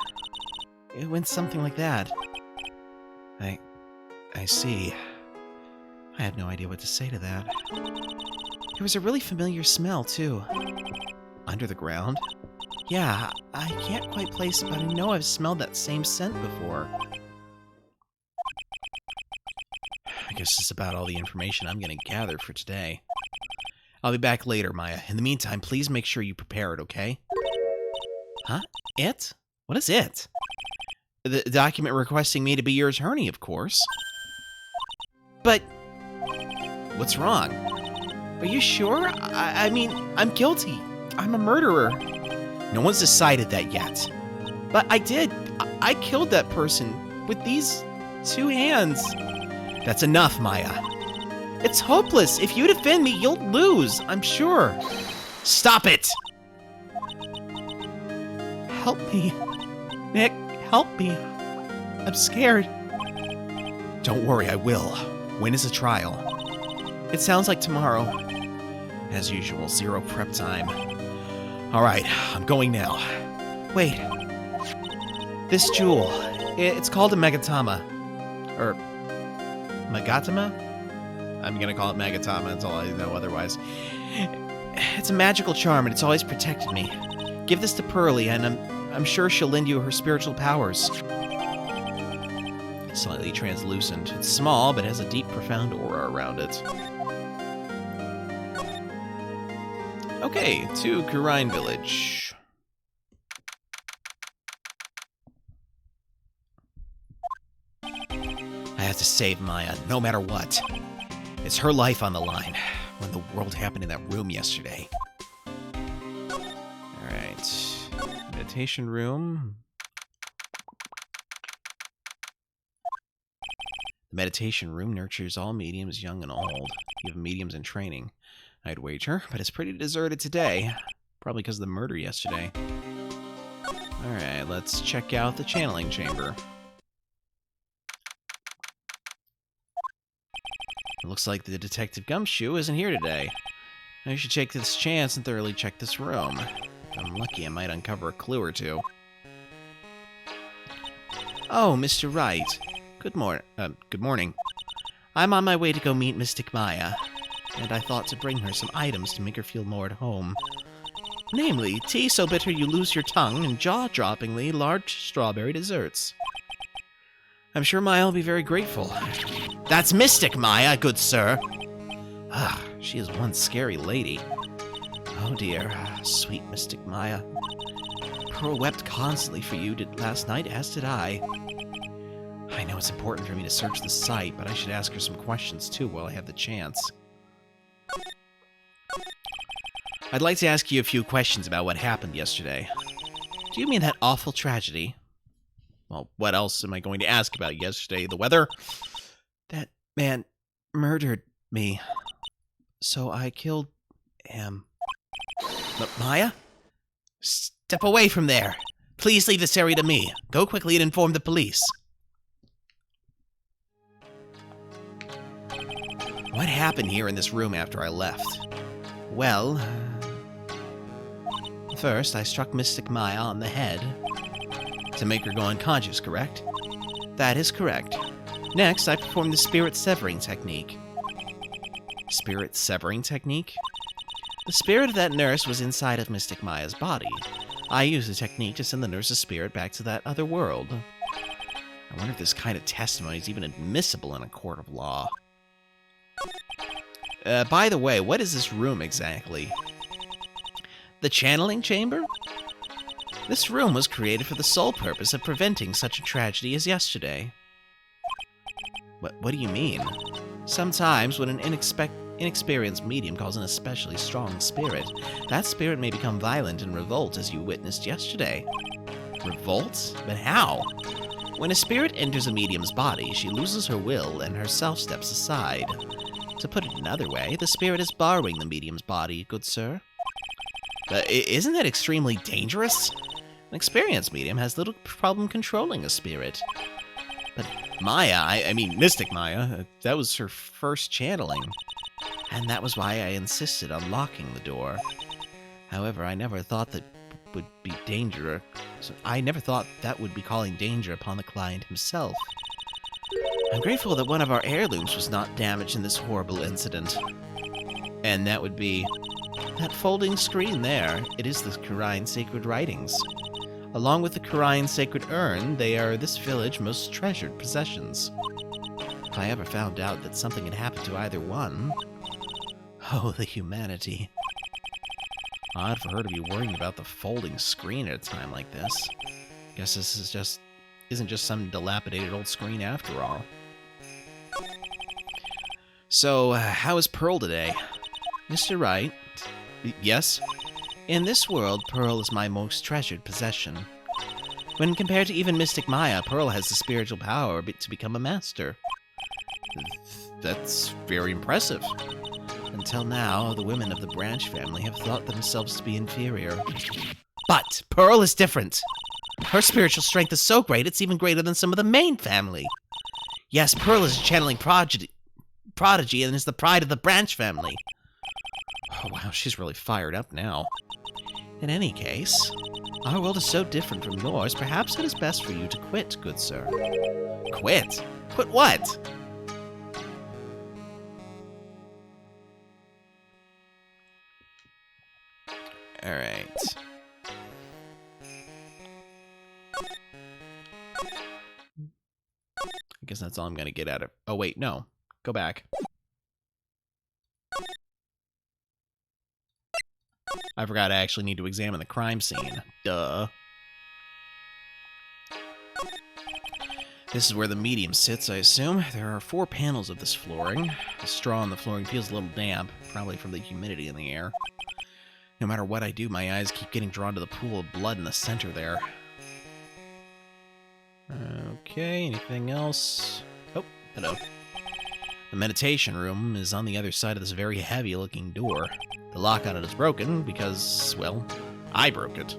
It went something like that. I see. I have no idea what to say to that. There was a really familiar smell, too. Under the ground? Yeah, I can't quite place it, but I know I've smelled that same scent before. I guess that's about all the information I'm going to gather for today. I'll be back later, Maya. In the meantime, please make sure you prepare it, okay? Huh? It? What is it? The document requesting me to be your attorney, of course. But... what's wrong? Are you sure? I mean, I'm guilty. I'm a murderer. No one's decided that yet. But I did. I killed that person with these 2 hands. That's enough, Maya. It's hopeless. If you defend me, you'll lose, I'm sure. Stop it! Help me. Nick, help me. I'm scared. Don't worry, I will. When is the trial? It sounds like tomorrow. As usual, 0 prep time. Alright, I'm going now. Wait. This jewel. It's called a Megatama. Or... Megatama? I'm gonna call it Megatama, that's all I know otherwise. It's a magical charm, and it's always protected me. Give this to Pearly, and I'm sure she'll lend you her spiritual powers. It's slightly translucent. It's small, but has a deep, profound aura around it. Okay, to Kurine Village. I have to save Maya, no matter what. It's her life on the line, when the world happened in that room yesterday. Alright. Meditation room. The meditation room nurtures all mediums, young and old. Even mediums in training. I'd wager, but it's pretty deserted today. Probably because of the murder yesterday. Alright, let's check out the channeling chamber. It looks like the Detective Gumshoe isn't here today. I should take this chance and thoroughly check this room. If I'm lucky, I might uncover a clue or two. Oh, Mr. Wright. Good morning. I'm on my way to go meet Mystic Maya, and I thought to bring her some items to make her feel more at home. Namely, tea so bitter you lose your tongue, and jaw-droppingly large strawberry desserts. I'm sure Maya will be very grateful. That's Mystic Maya, good sir. Ah, she is one scary lady. Oh dear, sweet Mystic Maya. Pearl wept constantly for you last night, as did I. I know it's important for me to search the site, but I should ask her some questions too while I have the chance. I'd like to ask you a few questions about what happened yesterday. Do you mean that awful tragedy? Well, what else am I going to ask about yesterday? The weather? That man murdered me. So I killed him. Maya? Step away from there. Please leave this area to me. Go quickly and inform the police. What happened here in this room after I left? Well, first I struck Mystic Maya on the head to make her go unconscious, correct? That is correct. Next, I performed the spirit severing technique. Spirit severing technique? The spirit of that nurse was inside of Mystic Maya's body. I used the technique to send the nurse's spirit back to that other world. I wonder if this kind of testimony is even admissible in a court of law. By the way, what is this room exactly? The channeling chamber? This room was created for the sole purpose of preventing such a tragedy as yesterday. What do you mean? Sometimes when an inexperienced medium calls in a especially strong spirit, that spirit may become violent and revolt as you witnessed yesterday. Revolt? But how? When a spirit enters a medium's body, she loses her will and herself steps aside. To put it another way, the spirit is borrowing the medium's body, good sir. But isn't that extremely dangerous? An experienced medium has little problem controlling a spirit. But Maya, I mean Mystic Maya, that was her first channeling. And that was why I insisted on locking the door. However, I never thought that would be danger. So I never thought that would be calling danger upon the client himself. I'm grateful that one of our heirlooms was not damaged in this horrible incident. And that would be that folding screen there. It is the Kurine Sacred Writings. Along with the Kurine Sacred Urn, they are this village's most treasured possessions. If I ever found out that something had happened to either one... Oh, the humanity. Odd for her to be worrying about the folding screen at a time like this. Guess this isn't just some dilapidated old screen after all. So, how is Pearl today? Mr. Wright? Yes? In this world, Pearl is my most treasured possession. When compared to even Mystic Maya, Pearl has the spiritual power to become a master. That's very impressive. Until now, the women of the Branch family have thought themselves to be inferior. But Pearl is different. Her spiritual strength is so great, it's even greater than some of the main family. Yes, Pearl is a channeling prodigy and is the pride of the Branch family. Oh, wow, she's really fired up now. In any case, our world is so different from yours, perhaps it is best for you to quit, good sir. Quit? Quit what? Alright. I guess that's all I'm gonna get out of... Oh, wait, no. Go back. I forgot I actually need to examine the crime scene. Duh. This is where the medium sits, I assume. There are 4 panels of this flooring. The straw on the flooring feels a little damp, probably from the humidity in the air. No matter what I do, my eyes keep getting drawn to the pool of blood in the center there. Okay, anything else? Oh, hello. The meditation room is on the other side of this very heavy-looking door. The lock on it is broken because, well, I broke it.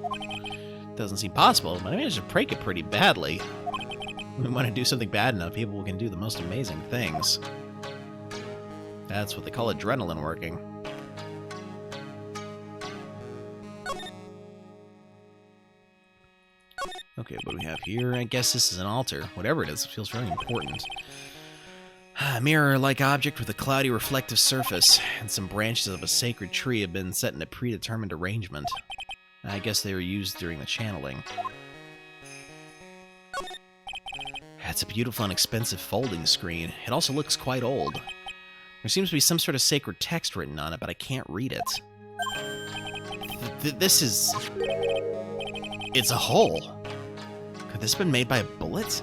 Doesn't seem possible, but I managed to break it pretty badly. When we want to do something bad enough, people can do the most amazing things. That's what they call adrenaline working. Okay, what do we have here? I guess this is an altar. Whatever it is, it feels very important. A mirror-like object with a cloudy reflective surface, and some branches of a sacred tree have been set in a predetermined arrangement. I guess they were used during the channeling. It's a beautiful and expensive folding screen. It also looks quite old. There seems to be some sort of sacred text written on it, but I can't read it. This is... It's a hole. Could this have been made by a bullet?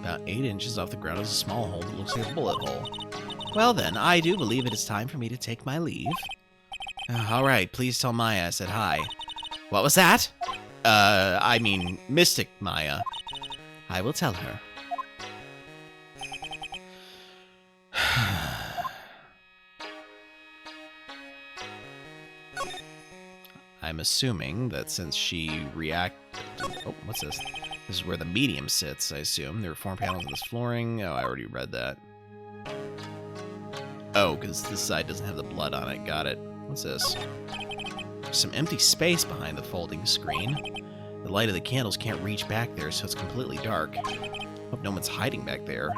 About 8 inches off the ground is a small hole that looks like a bullet hole. Well then, I do believe it is time for me to take my leave. Alright, please tell Maya I said hi. What was that? I mean, Mystic Maya. I will tell her. I'm assuming that since she reacted... Oh, what's this? This is where the medium sits, I assume. There are 4 panels of this flooring. Oh, I already read that. Oh, because this side doesn't have the blood on it. Got it. What's this? There's some empty space behind the folding screen. The light of the candles can't reach back there, so it's completely dark. Hope no one's hiding back there.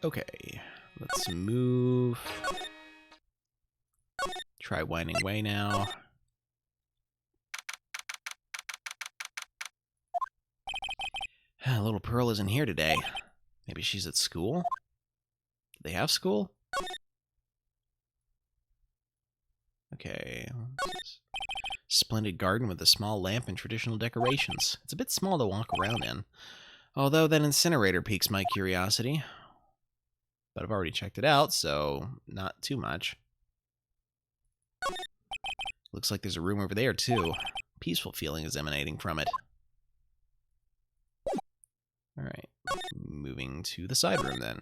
Okay, let's move. Try winding away now. Little Pearl isn't here today. Maybe she's at school? Do they have school? Okay. Splendid garden with a small lamp and traditional decorations. It's a bit small to walk around in. Although that incinerator piques my curiosity. but I've already checked it out, so not too much. Looks like there's a room over there, too. Peaceful feeling is emanating from it. Alright, moving to the side room, then.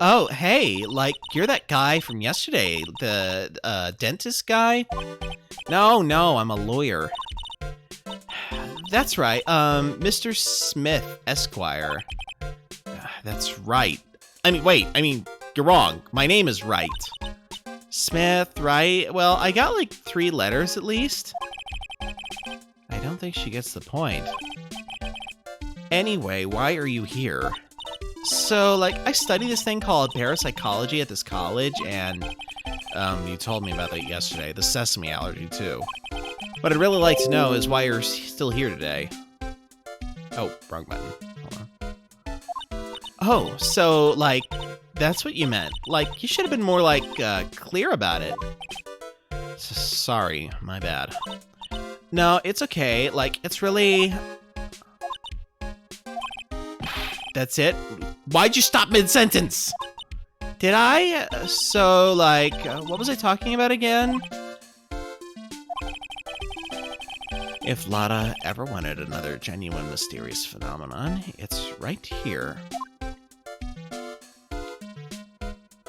Oh, hey, like, you're that guy from yesterday, the dentist guy? No, I'm a lawyer. That's right, Mr. Smith, Esquire. That's right. You're wrong. My name is Wright. Smith, right? Well, I got like 3 letters at least. I don't think she gets the point. Anyway, why are you here? So, like, I study this thing called parapsychology at this college, and, you told me about that yesterday. The sesame allergy, too. What I'd really like to know is why you're still here today. Oh, wrong button. Hold on. Oh, so, like, that's what you meant. Like, you should have been more, like, clear about it. Sorry, my bad. No, it's okay. Like, it's really... That's it? Why'd you stop mid-sentence? Did I? So, like, what was I talking about again? If Lotta ever wanted another genuine mysterious phenomenon, it's right here.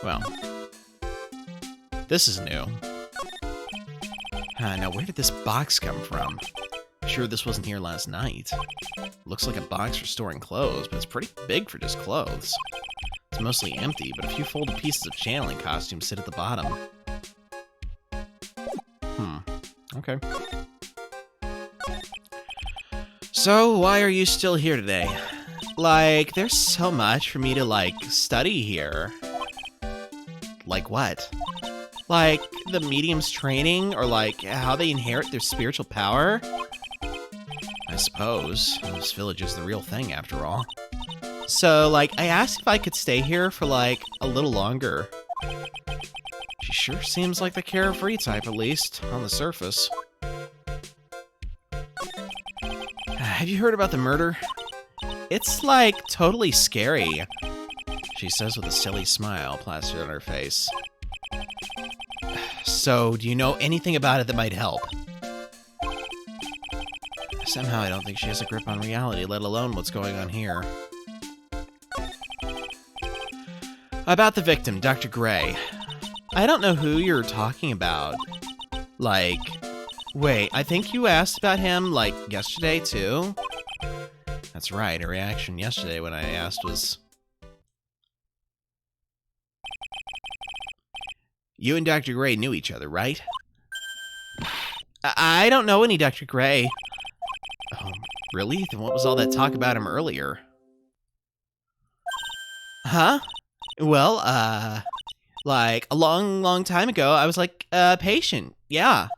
Well, this is new. Now, where did this box come from? Sure this wasn't here last night. Looks like a box for storing clothes, but it's pretty big for just clothes. It's mostly empty, but a few folded pieces of channeling costumes sit at the bottom. Okay. So, why are you still here today? Like, there's so much for me to, like, study here. Like what? Like, the medium's training, or like, how they inherit their spiritual power? I suppose. This village is the real thing, after all. So, like, I asked if I could stay here for, like, a little longer. She sure seems like the carefree type, at least, on the surface. Have you heard about the murder? It's, like, totally scary, she says with a silly smile plastered on her face. So, do you know anything about it that might help? Somehow I don't think she has a grip on reality, let alone what's going on here. About the victim, Dr. Gray. I don't know who you're talking about. Like, wait, I think you asked about him, like, yesterday, too? That's right, her reaction yesterday when I asked was... You and Dr. Gray knew each other, right? I don't know any Dr. Gray. Oh, really? Then what was all that talk about him earlier? Huh? Well, like, a long time ago, I was, like, a patient. Yeah.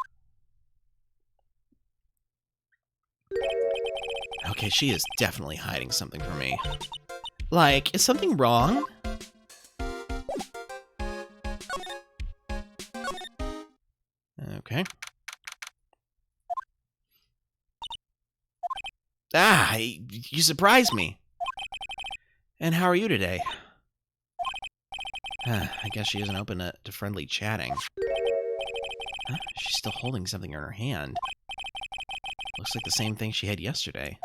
Okay, she is definitely hiding something from me. Like, is something wrong? Okay. Ah, you surprised me. And how are you today? I guess she isn't open to friendly chatting. Huh? She's still holding something in her hand. Looks like the same thing she had yesterday.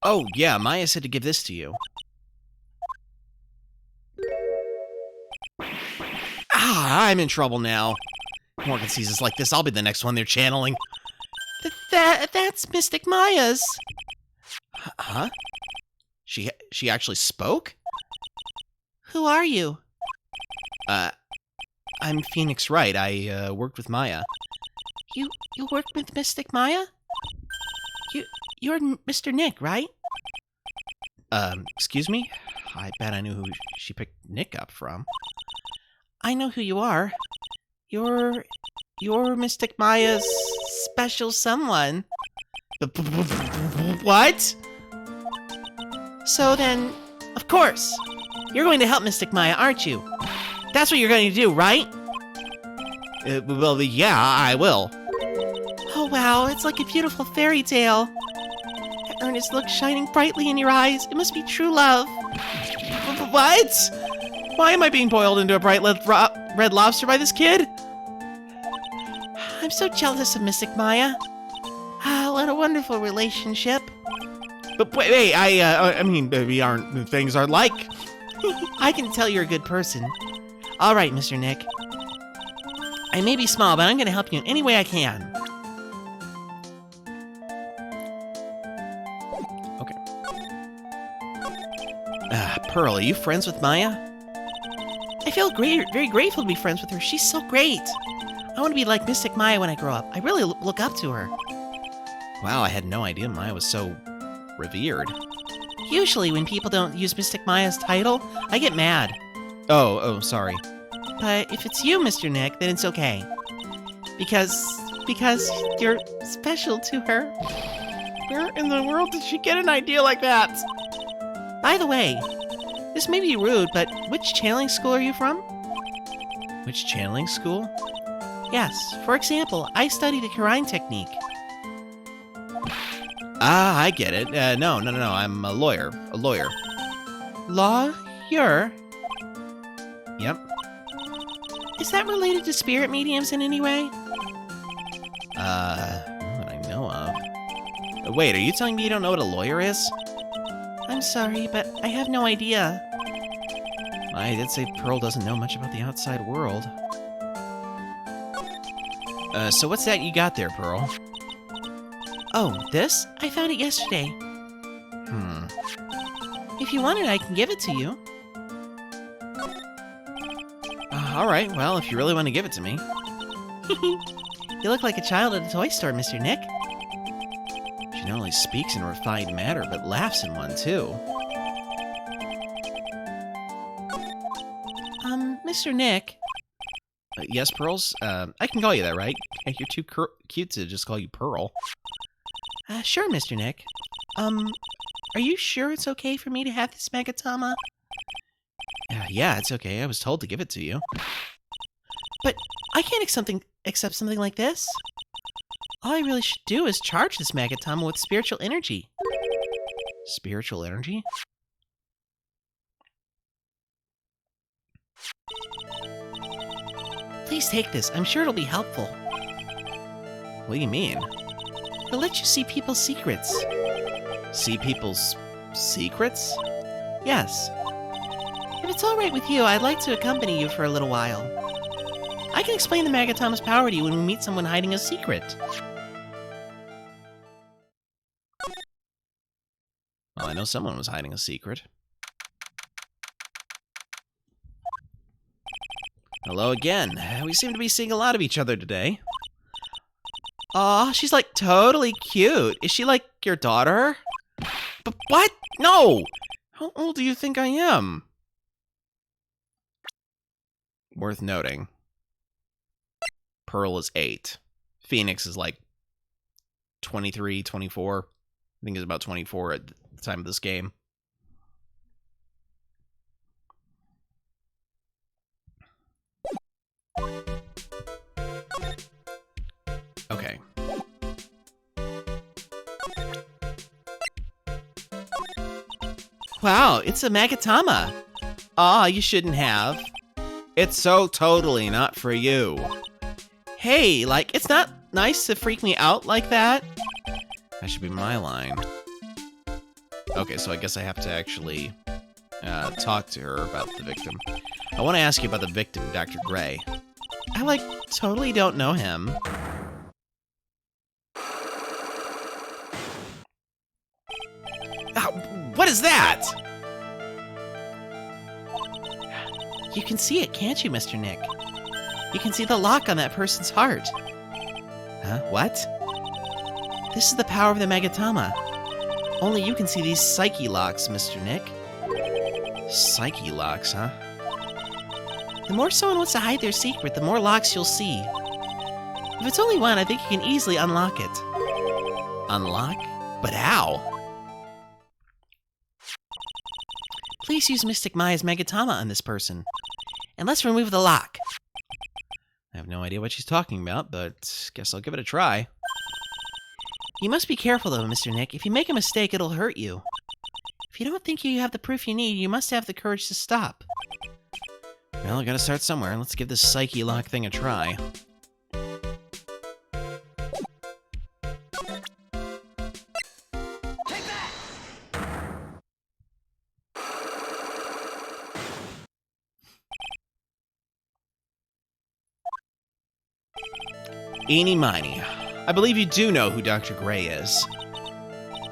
Oh, yeah, Maya said to give this to you. Ah, I'm in trouble now. Morgan sees us like this, I'll be the next one they're channeling. That's Mystic Maya's. Huh? She actually spoke? Who are you? I'm Phoenix Wright. I worked with Maya. You worked with Mystic Maya? You're Mr. Nick, right? Excuse me? I bet I knew who she picked Nick up from. I know who you are. You're Mystic Maya's special someone. What? So then, of course, You're going to help Mystic Maya, aren't you? That's what you're going to do, right? Well, yeah, I will. Oh, wow, it's like a beautiful fairy tale. That earnest look shining brightly in your eyes. It must be true love. What? Why am I being boiled into a bright red lobster by this kid? I'm so jealous of Mystic Maya. Ah, what a wonderful relationship. But wait, I mean, things aren't like. I can tell you're a good person. All right, Mr. Nick. I may be small, but I'm going to help you in any way I can. Okay. Pearl, are you friends with Maya? I feel very grateful to be friends with her. She's so great. I want to be like Mystic Maya when I grow up. I really look up to her. Wow, I had no idea Maya was so revered. Usually when people don't use Mystic Maya's title, I get mad. Oh, sorry. But if it's you, Mr. Nick, then it's okay. Because you're special to her. Where in the world did she get an idea like that? By the way, this may be rude, but which channeling school are you from? Which channeling school? Yes, for example, I study the Karine technique. Ah, I get it. No, I'm a lawyer. Lawyer? Yep. Is that related to spirit mediums in any way? Not that I know of. Wait, are you telling me you don't know what a lawyer is? I'm sorry, but I have no idea. I did say Pearl doesn't know much about the outside world. So what's that you got there, Pearl? Oh, this? I found it yesterday. If you want it, I can give it to you. Alright, well, if you really want to give it to me. You look like a child at a toy store, Mr. Nick. She not only speaks in a refined manner, but laughs in one, too. Mr. Nick. Yes, Pearls? I can call you that, right? You're too cute to just call you Pearl. Sure, Mr. Nick. Are you sure it's okay for me to have this Magatama? Yeah, it's okay. I was told to give it to you. But I can't accept something like this. All I really should do is charge this Magatama with spiritual energy. Spiritual energy? Please take this. I'm sure it'll be helpful. What do you mean? It'll let you see people's secrets. See people's secrets? Yes. If it's all right with you, I'd like to accompany you for a little while. I can explain the Magatama's power to you when we meet someone hiding a secret. Well, I know someone was hiding a secret. Hello again. We seem to be seeing a lot of each other today. Aw, she's like totally cute. Is she like your daughter? But what? No! How old do you think I am? Worth noting. Pearl is 8. Phoenix is like 23, 24. I think he's about 24 at the time of this game. Okay. Wow, it's a Magatama. Aw, you shouldn't have. It's so totally not for you. Hey, like, it's not nice to freak me out like that. That should be my line. Okay, so I guess I have to actually talk to her about the victim. I want to ask you about the victim, Dr. Gray. I, like, totally don't know him. What is that? You can see it, can't you, Mr. Nick? You can see the lock on that person's heart. Huh? What? This is the power of the Magatama. Only you can see these psyche locks, Mr. Nick. Psyche locks, huh? The more someone wants to hide their secret, the more locks you'll see. If it's only one, I think you can easily unlock it. Unlock? But how? Please use Mystic Maya's Megatama on this person. And let's remove the lock. I have no idea what she's talking about, but guess I'll give it a try. You must be careful though, Mr. Nick. If you make a mistake, it'll hurt you. If you don't think you have the proof you need, you must have the courage to stop. Well, I gotta start somewhere. Let's give this Psyche lock thing a try. Eeny miny. I believe you do know who Dr. Gray is.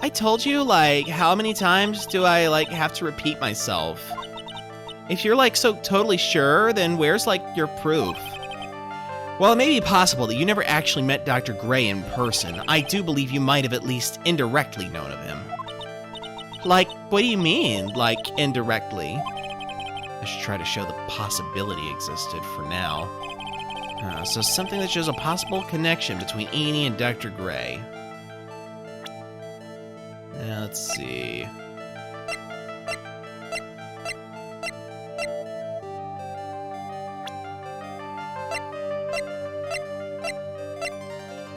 I told you, how many times do I, have to repeat myself? If you're, so totally sure, then where's, your proof? While it may be possible that you never actually met Dr. Gray in person, I do believe you might have at least indirectly known of him. What do you mean, indirectly? I should try to show the possibility existed for now. So something that shows a possible connection between Eenie and Dr. Gray. Let's see.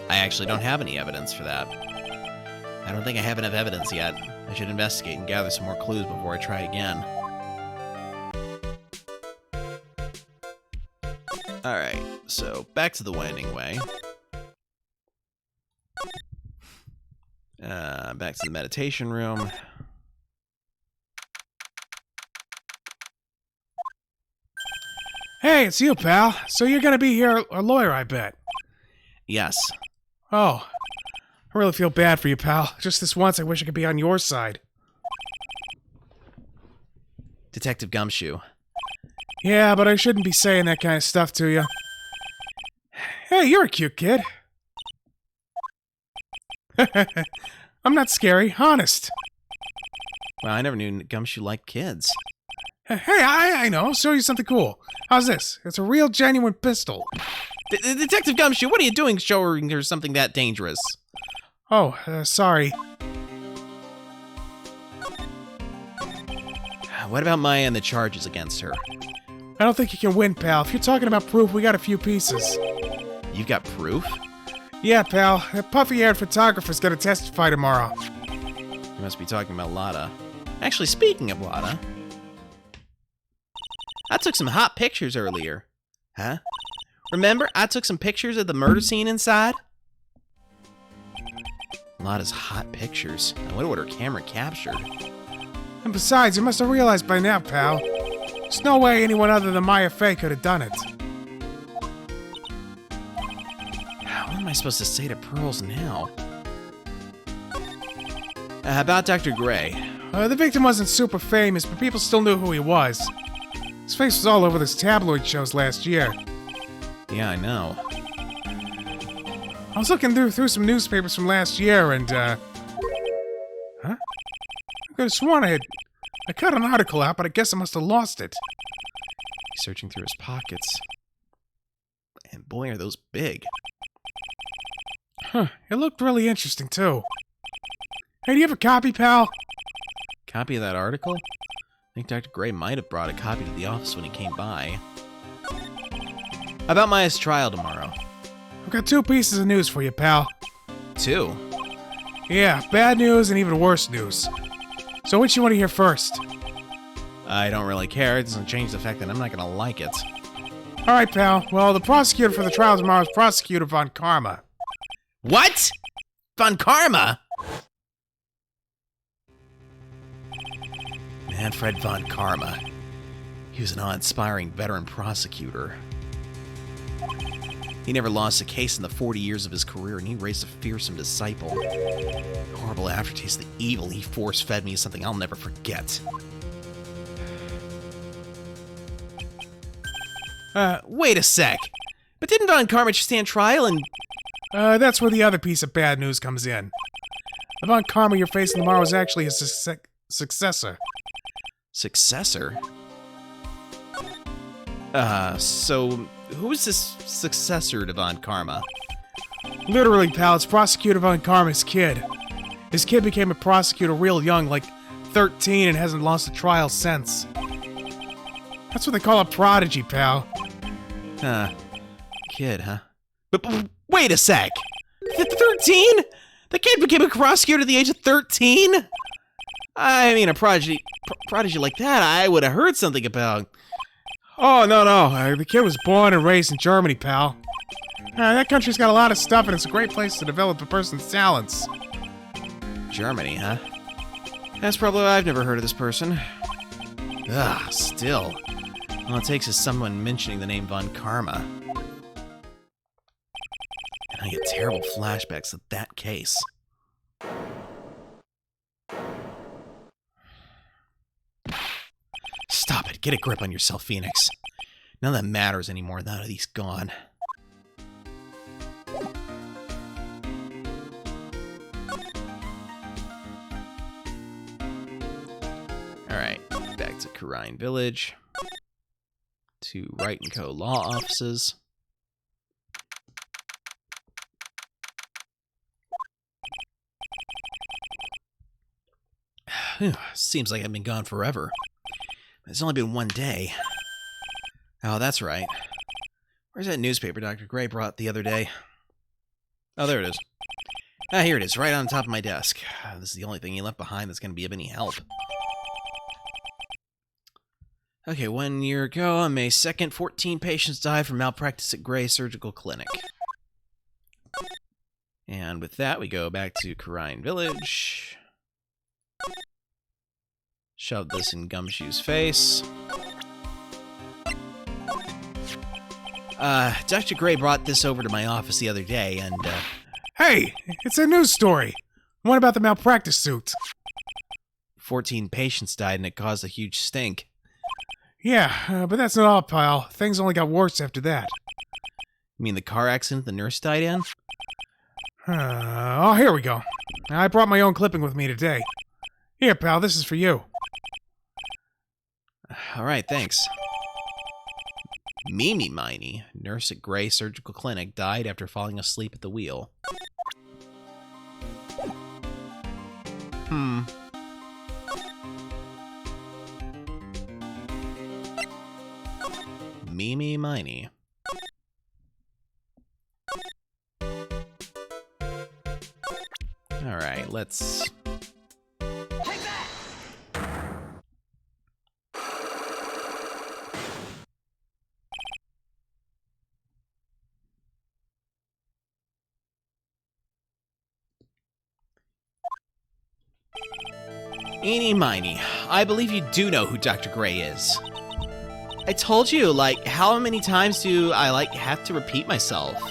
I actually don't have any evidence for that. I don't think I have enough evidence yet. I should investigate and gather some more clues before I try again. Alright, so back to the winding way. Back to the meditation room. Hey, it's you, pal. So you're gonna be here a lawyer, I bet. Yes. Oh, I really feel bad for you, pal. Just this once, I wish I could be on your side. Detective Gumshoe. Yeah, but I shouldn't be saying that kind of stuff to you. Hey, you're a cute kid. I'm not scary, honest. Well, I never knew Gumshoe liked kids. Hey, I know. I'll show you something cool. How's this? It's a real, genuine pistol. Detective Gumshoe, what are you doing showing her something that dangerous? Oh, sorry. What about Maya and the charges against her? I don't think you can win, pal. If you're talking about proof, we got a few pieces. You've got proof? Yeah, pal. That puffy-haired photographer's gonna testify tomorrow. You must be talking about Lada. Actually, speaking of Lada, I took some hot pictures earlier. Huh? Remember, I took some pictures of the murder scene inside? Lada's hot pictures. I wonder what her camera captured. And besides, you must have realized by now, pal. There's no way anyone other than Maya Fey could have done it. What am I supposed to say to Pearls now? About Dr. Gray. The victim wasn't super famous, but people still knew who he was. His face was all over those tabloid shows last year. Yeah, I know. I was looking through some newspapers from last year and, Huh? I could have sworn I cut an article out, but I guess I must have lost it. He's searching through his pockets. And boy, are those big. Huh, it looked really interesting, too. Hey, do you have a copy, pal? Copy of that article? I think Dr. Gray might have brought a copy to the office when he came by. About Maya's trial tomorrow. I've got two pieces of news for you, pal. Two? Yeah, bad news and even worse news. So which you want to hear first? I don't really care. It doesn't change the fact that I'm not gonna like it. Alright, pal. Well, the prosecutor for the trial tomorrow is Prosecutor Von Karma. What? Von Karma? Manfred Von Karma. He was an awe-inspiring veteran prosecutor. He never lost a case in the 40 years of his career, and he raised a fearsome disciple. The horrible aftertaste, the evil he force-fed me is something I'll never forget. Wait a sec. But didn't Von Karma just stand trial and... That's where the other piece of bad news comes in. The Von Karma you're facing tomorrow is actually his successor. Successor? So who's this successor to Von Karma? Literally, pal, it's Prosecutor Von Karma's kid. His kid became a prosecutor real young, like 13 and hasn't lost a trial since. That's what they call a prodigy, pal. Kid, huh? But wait a sec! 13? The kid became a prosecutor at the age of 13? I mean, a prodigy like that, I would have heard something about. Oh, no. The kid was born and raised in Germany, pal. That country's got a lot of stuff, and it's a great place to develop a person's talents. Germany, huh? That's probably why I've never heard of this person. Ugh, still. All it takes is someone mentioning the name Von Karma. And I get terrible flashbacks of that case. Stop it. Get a grip on yourself, Phoenix. None of that matters anymore now that he's gone. Alright, back to Karine Village. To Wright & Co. law offices. Seems like I've been gone forever. It's only been one day. Oh, that's right. Where's that newspaper Dr. Gray brought the other day? Oh, there it is. Ah, here it is, right on top of my desk. This is the only thing he left behind that's going to be of any help. Okay, 1 year ago, on May 2nd, 14 patients died from malpractice at Gray Surgical Clinic. And with that, we go back to Karine Village. Shove this in Gumshoe's face. Dr. Gray brought this over to my office the other day, and, Hey, it's a news story. What about the malpractice suit? 14 patients died, and it caused a huge stink. Yeah, but that's not all, pal. Things only got worse after that. You mean the car accident the nurse died in? Oh, here we go. I brought my own clipping with me today. Here, pal, this is for you. Alright, thanks. Mimi Miney, nurse at Gray Surgical Clinic, died after falling asleep at the wheel. Mimi Miney. Alright, let's... Eenie Miney, I believe you do know who Dr. Gray is. I told you, how many times do I, have to repeat myself?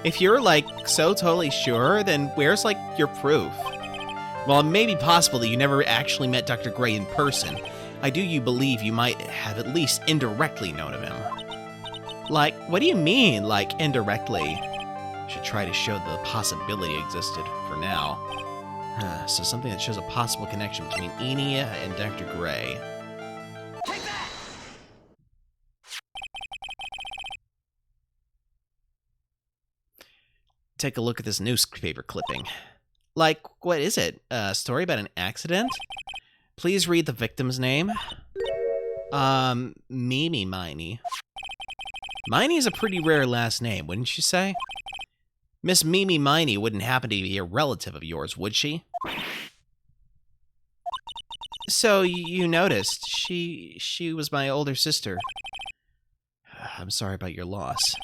If you're, so totally sure, then where's, your proof? While it may be possible that you never actually met Dr. Gray in person, I do believe you might have at least indirectly known of him. What do you mean, indirectly? Should try to show the possibility existed, for now. So something that shows a possible connection between Eenie and Dr. Gray. Take a look at this newspaper clipping. What is it? A story about an accident? Please read the victim's name. Mimi Miney. Miney is a pretty rare last name, wouldn't you say? Miss Mimi Miney wouldn't happen to be a relative of yours, would she? So, you noticed. She was my older sister. I'm sorry about your loss.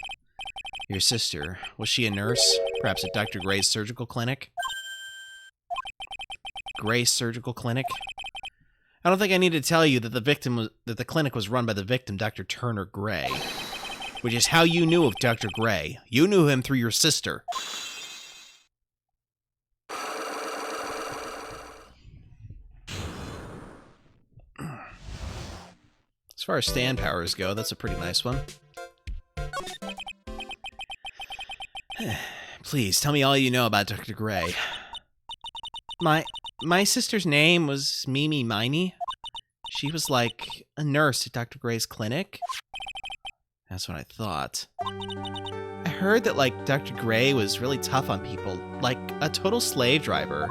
Your sister, was she a nurse? Perhaps at Dr. Gray's surgical clinic? Gray's surgical clinic? I don't think I need to tell you that the clinic was run by the victim, Dr. Turner Gray. Which is how you knew of Dr. Gray. You knew him through your sister. As far as stand powers go, that's a pretty nice one. Please, tell me all you know about Dr. Gray. My sister's name was Mimi Miney. She was a nurse at Dr. Gray's clinic. That's what I thought. I heard that, Dr. Gray was really tough on people, like a total slave driver.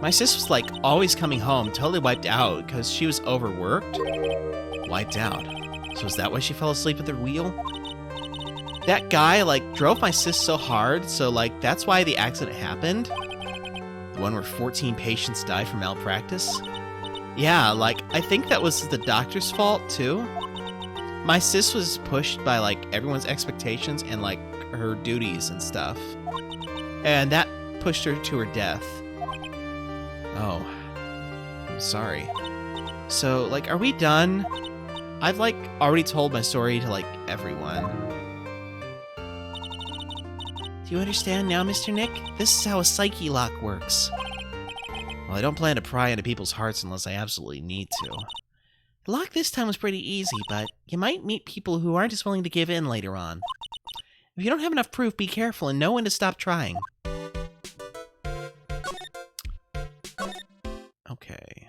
My sis was like always coming home, totally wiped out because she was overworked. Wiped out. So is that why she fell asleep at the wheel? That guy like drove my sis so hard, so like that's why the accident happened. The one where 14 patients died from malpractice? Yeah, like I think that was the doctor's fault too. My sis was pushed by like everyone's expectations and like her duties and stuff. And that pushed her to her death. Oh. I'm sorry. So, like, are we done? I've, like, already told my story to, like, everyone. Do you understand now, Mr. Nick? This is how a psyche lock works. Well, I don't plan to pry into people's hearts unless I absolutely need to. The lock this time was pretty easy, but you might meet people who aren't as willing to give in later on. If you don't have enough proof, be careful and know when to stop trying. Okay.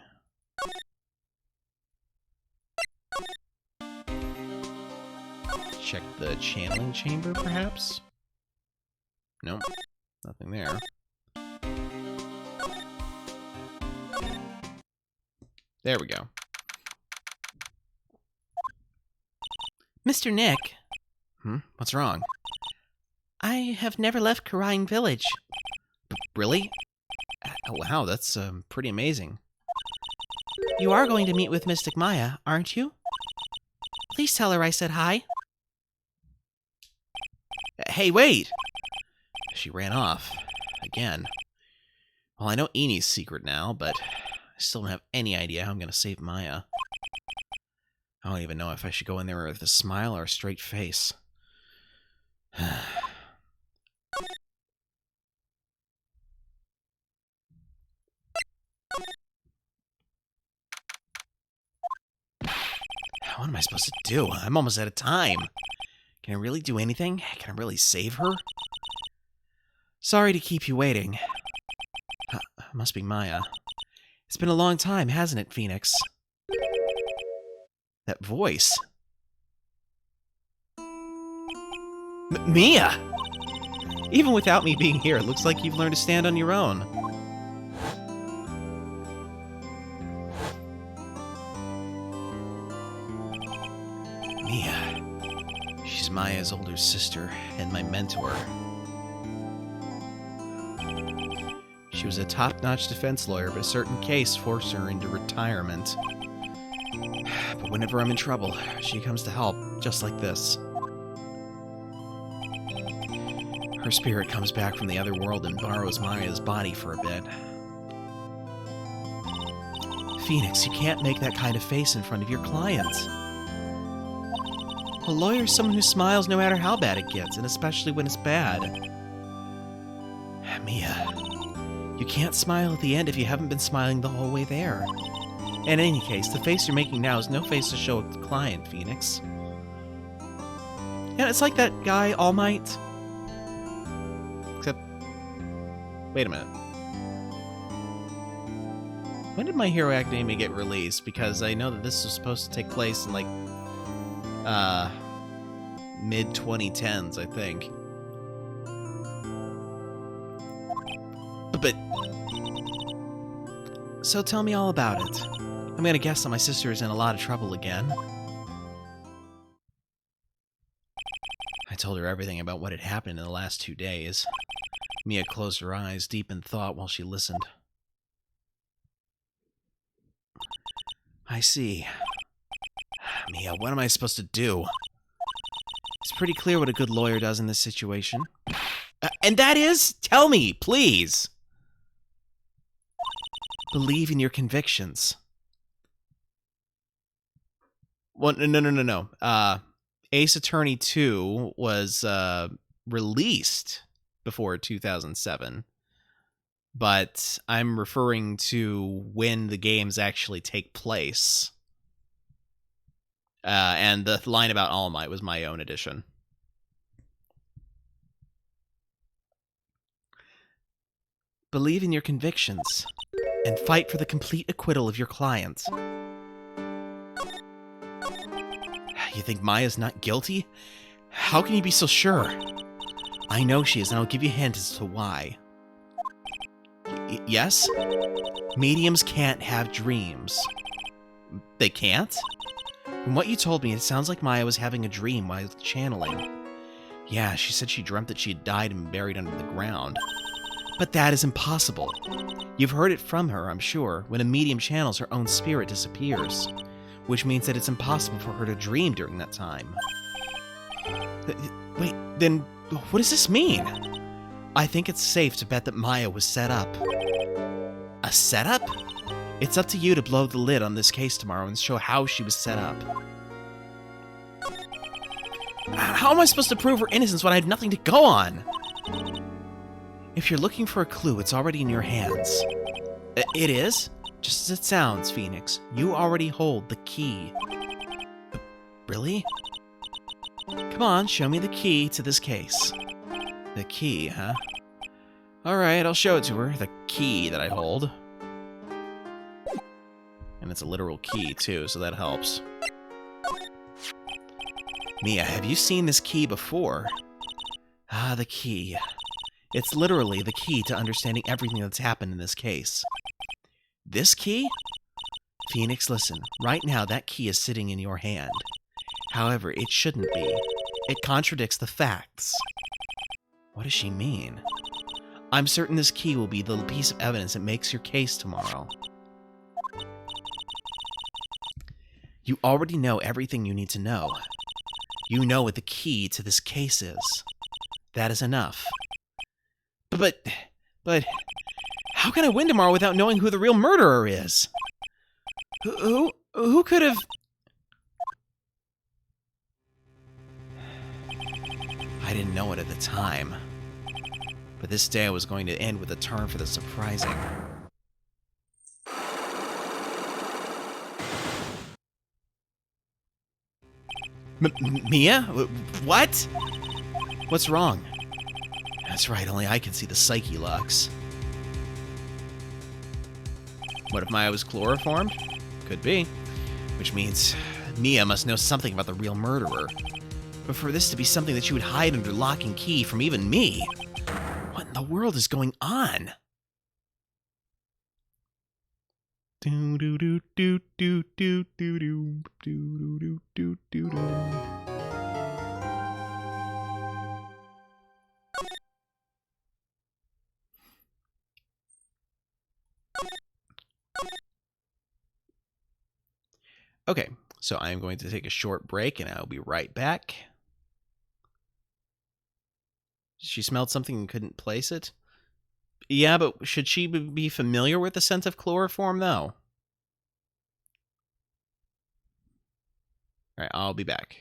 Check the channeling chamber, perhaps? Nope. Nothing there. There we go. Mr. Nick. What's wrong? I have never left Karine Village. Really? Oh, wow, that's pretty amazing. You are going to meet with Mystic Maya, aren't you? Please tell her I said hi. Hey, wait! She ran off. Again. Well, I know Enie's secret now, but I still don't have any idea how I'm going to save Maya. I don't even know if I should go in there with a smile or a straight face. What am I supposed to do? I'm almost out of time. Can I really do anything? Can I really save her? Sorry to keep you waiting. Must be Maya. It's been a long time, hasn't it, Phoenix? That voice. Mia! Even without me being here, it looks like you've learned to stand on your own. Mia. She's Maya's older sister and my mentor. She was a top-notch defense lawyer, but a certain case forced her into retirement. But whenever I'm in trouble, she comes to help, just like this. Her spirit comes back from the other world and borrows Maya's body for a bit. Phoenix, you can't make that kind of face in front of your clients. A lawyer is someone who smiles no matter how bad it gets, and especially when it's bad. Mia. You can't smile at the end if you haven't been smiling the whole way there. In any case, the face you're making now is no face to show a client, Phoenix. Yeah, it's like that guy, All Might. Except... Wait a minute. When did My Hero Academia get released? Because I know that this was supposed to take place in, like, mid-2010s, I think. But... So tell me all about it. I'm gonna guess that my sister is in a lot of trouble again. I told her everything about what had happened in the last 2 days. Mia closed her eyes, deep in thought, while she listened. I see. Mia, what am I supposed to do? It's pretty clear what a good lawyer does in this situation. And that is? Tell me, please! Believe in your convictions. Well, no. Ace Attorney 2 was released before 2007. But I'm referring to when the games actually take place. And the line about All Might was my own addition. Believe in your convictions, and fight for the complete acquittal of your client. You think Maya's not guilty? How can you be so sure? I know she is, and I'll give you a hint as to why. Yes? Mediums can't have dreams. They can't? From what you told me, it sounds like Maya was having a dream while channeling. Yeah, she said she dreamt that she had died and buried under the ground. But that is impossible. You've heard it from her, I'm sure. When a medium channels, her own spirit disappears. Which means that it's impossible for her to dream during that time. Wait, then what does this mean? I think it's safe to bet that Maya was set up. A setup? It's up to you to blow the lid on this case tomorrow and show how she was set up. How am I supposed to prove her innocence when I have nothing to go on? If you're looking for a clue, it's already in your hands. It is? Just as it sounds, Phoenix. You already hold the key. Really? Come on, show me the key to this case. The key, huh? Alright, I'll show it to her. The key that I hold. And it's a literal key, too, so that helps. Mia, have you seen this key before? Ah, the key. It's literally the key to understanding everything that's happened in this case. This key? Phoenix, listen. Right now, that key is sitting in your hand. However, it shouldn't be. It contradicts the facts. What does she mean? I'm certain this key will be the piece of evidence that makes your case tomorrow. You already know everything you need to know. You know what the key to this case is. That is enough. But, how can I win tomorrow without knowing who the real murderer is? Who could have... I didn't know it at the time. But this day was going to end with a turn for the surprising. Mia? What? What's wrong? That's right, only I can see the psyche locks. What if Maya was chloroformed? Could be. Which means Mia must know something about the real murderer. But for this to be something that she would hide under lock and key from even me, what in the world is going on? Okay, so I'm going to take a short break and I'll be right back. She smelled something and couldn't place it? Yeah, but should she be familiar with the scent of chloroform, though? Alright, I'll be back.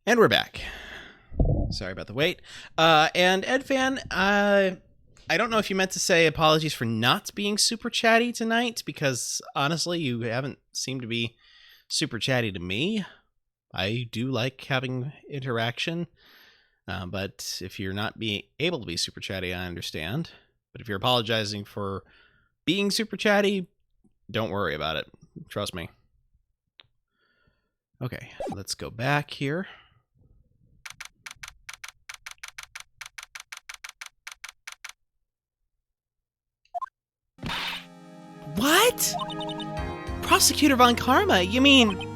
And we're back. Sorry about the wait. And Ed Fan, I don't know if you meant to say apologies for not being super chatty tonight, because honestly, you haven't seemed to be super chatty to me. I do like having interaction, but if you're not being able to be super chatty, I understand. But if you're apologizing for being super chatty, don't worry about it. Trust me. Okay, let's go back here. What? Prosecutor Von Karma? You mean...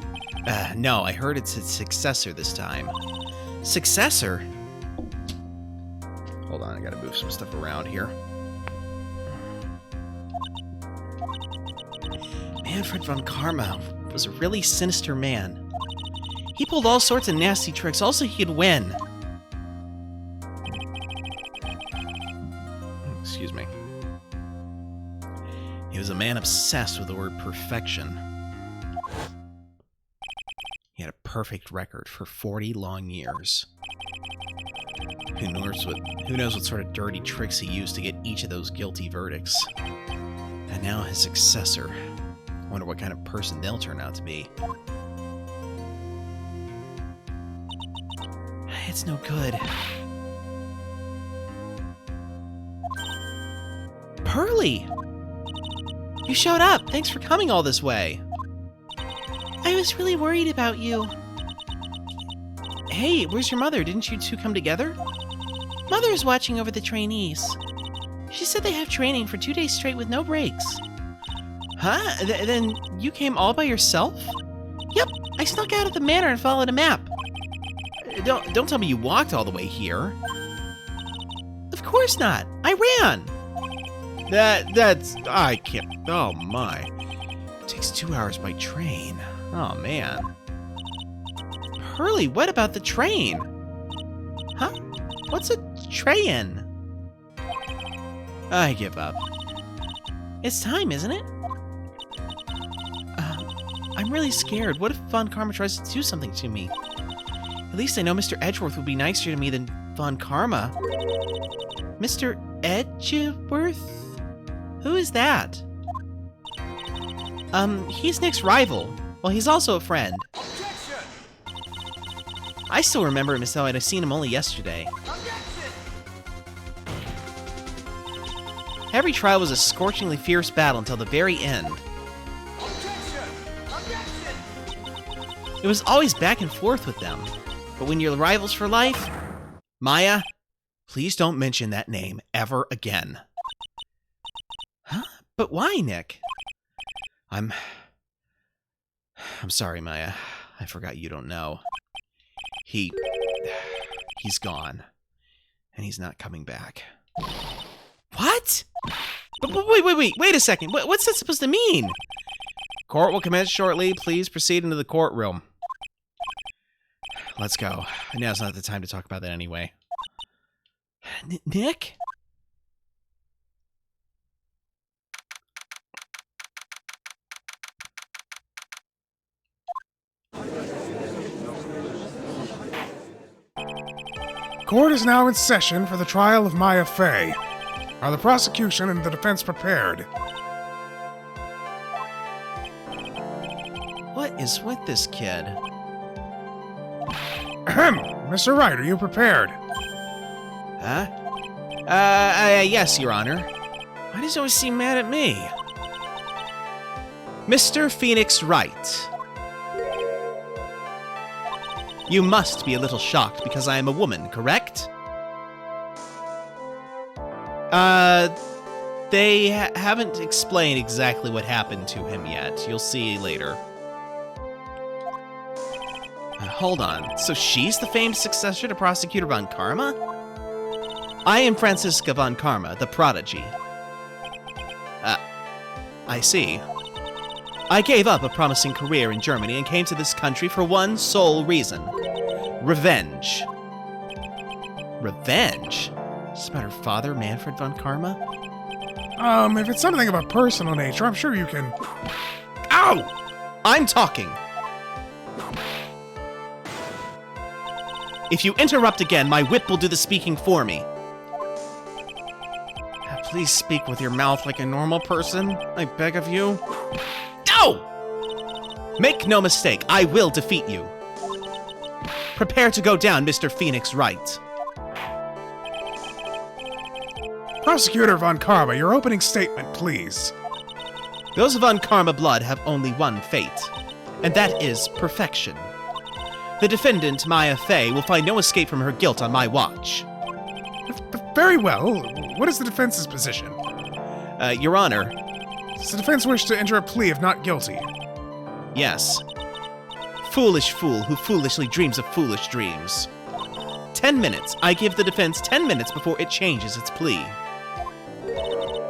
no, I heard it's its successor this time. Successor? Hold on, I gotta move some stuff around here. Manfred Von Karma was a really sinister man. He pulled all sorts of nasty tricks, also he could win. Excuse me. He was a man obsessed with the word perfection. He had a perfect record for 40 long years. Who knows what sort of dirty tricks he used to get each of those guilty verdicts. And now his successor. I wonder what kind of person they'll turn out to be. It's no good. Pearly! You showed up! Thanks for coming all this way! I was really worried about you. Hey, where's your mother? Didn't you two come together? Mother's watching over the trainees. She said they have training for 2 days straight with no breaks. Huh? Then you came all by yourself? Yep, I snuck out of the manor and followed a map. Don't tell me you walked all the way here. Of course not. I ran. I can't. Oh my. It takes 2 hours by train. Oh man. Pearly, what about the train? Huh? What's a train? I give up. It's time, isn't it? I'm really scared. What if Von Karma tries to do something to me? At least I know Mr. Edgeworth would be nicer to me than Von Karma. Mr. Edgeworth? Who is that? He's Nick's rival. Well, he's also a friend. Objection! I still remember him as though I'd seen him only yesterday. Objection! Every trial was a scorchingly fierce battle until the very end. Objection! Objection! It was always back and forth with them. But when you're rivals for life... Maya, please don't mention that name ever again. Huh? But why, Nick? I'm sorry, Maya. I forgot you don't know. He's gone. And he's not coming back. What? But wait a second. What's that supposed to mean? Court will commence shortly. Please proceed into the courtroom. Let's go. Now's not the time to talk about that anyway. Nick? Court is now in session for the trial of Maya Fey. Are the prosecution and the defense prepared? What is with this kid? Ahem! Mr. Wright, are you prepared? Huh? Yes, Your Honor. Why does he always seem mad at me? Mr. Phoenix Wright. You must be a little shocked because I am a woman, correct? They haven't explained exactly what happened to him yet. You'll see later. Hold on. So she's the famed successor to Prosecutor Von Karma? I am Franziska Von Karma, the prodigy. I see. I gave up a promising career in Germany and came to this country for one sole reason. Revenge. Revenge? Is this about her father, Manfred Von Karma? If it's something of a personal nature, I'm sure you can... Ow! I'm talking! If you interrupt again, my whip will do the speaking for me. Please speak with your mouth like a normal person, I beg of you. No! Make no mistake, I will defeat you. Prepare to go down, Mr. Phoenix Wright. Prosecutor Von Karma, your opening statement, please. Those of Von Karma blood have only one fate, and that is perfection. The defendant, Maya Fey, will find no escape from her guilt on my watch. Very well. What is the defense's position? Your Honor. Does the defense wish to enter a plea of not guilty? Yes. Foolish fool who foolishly dreams of foolish dreams. 10 minutes. I give the defense 10 minutes before it changes its plea.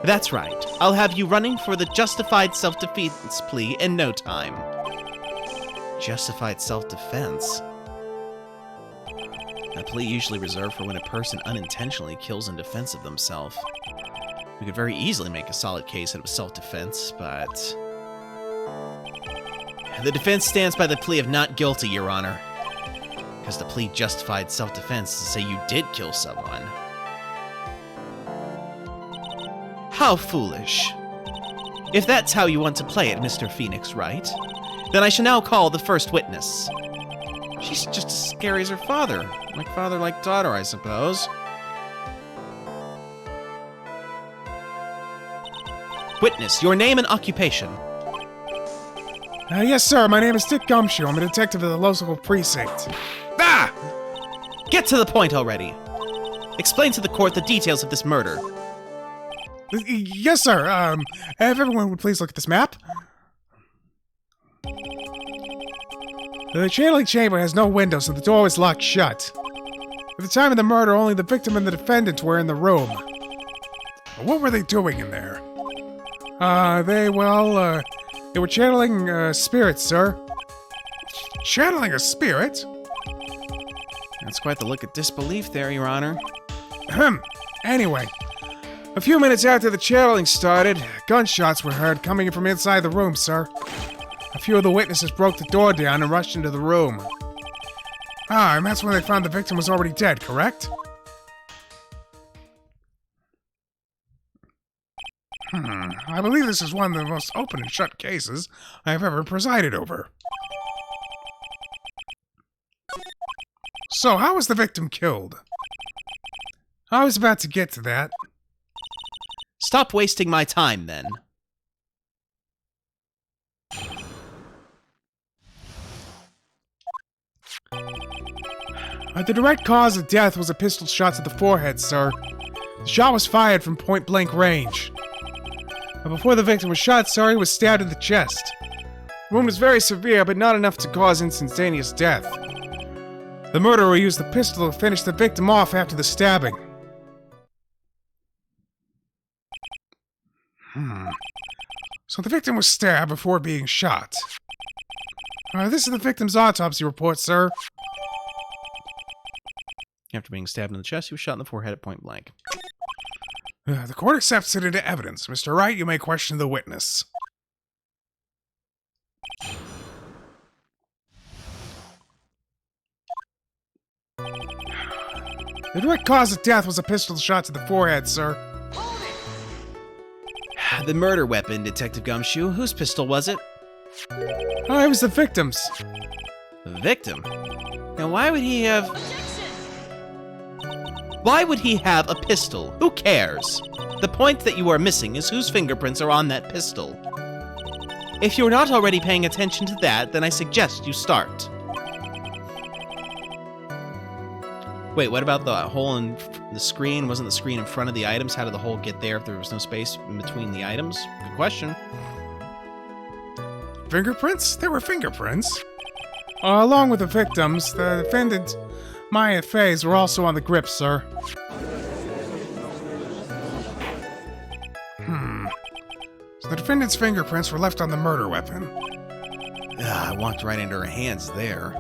That's right. I'll have you running for the justified self-defense plea in no time. Justified self-defense? A plea usually reserved for when a person unintentionally kills in defense of themselves. We could very easily make a solid case that it was self-defense, but... The defense stands by the plea of not guilty, Your Honor. Because the plea justified self-defense to say you did kill someone. How foolish. If that's how you want to play it, Mr. Phoenix Wright, then I shall now call the first witness. She's just as scary as her father. Like father, like daughter, I suppose. Witness, your name and occupation. Yes, sir. My name is Dick Gumshoe. I'm a detective at the local precinct. Ah! Get to the point already. Explain to the court the details of this murder. Yes, sir. If everyone would please look at this map. The channeling chamber has no windows and the door is locked shut. At the time of the murder, only the victim and the defendant were in the room. What were they doing in there? They were channeling, spirits, sir. Channeling a spirit? That's quite the look of disbelief there, Your Honor. Anyway, a few minutes after the channeling started, gunshots were heard coming from inside the room, sir. A few of the witnesses broke the door down and rushed into the room. And that's when they found the victim was already dead, correct? I believe this is one of the most open and shut cases I have ever presided over. So, how was the victim killed? I was about to get to that. Stop wasting my time, then. The direct cause of death was a pistol shot to the forehead, sir. The shot was fired from point-blank range. Before the victim was shot, sir, he was stabbed in the chest. The wound was very severe, but not enough to cause instantaneous death. The murderer used the pistol to finish the victim off after the stabbing. So the victim was stabbed before being shot. This is the victim's autopsy report, sir. After being stabbed in the chest, he was shot in the forehead at point blank. The court accepts it into evidence. Mr. Wright, you may question the witness. The direct cause of death was a pistol shot to the forehead, sir. The murder weapon, Detective Gumshoe. Whose pistol was it? It was the victim's. The victim? Now why would he have... Why would he have a pistol? Who cares? The point that you are missing is whose fingerprints are on that pistol. If you're not already paying attention to that, then I suggest you start. Wait, what about the hole in the screen? Wasn't the screen in front of the items? How did the hole get there if there was no space in between the items? Good question. Fingerprints? There were fingerprints. Along with the victims, the defendant, Maya Fays, were also on the grip, sir. So the defendant's fingerprints were left on the murder weapon. I walked right into her hands there.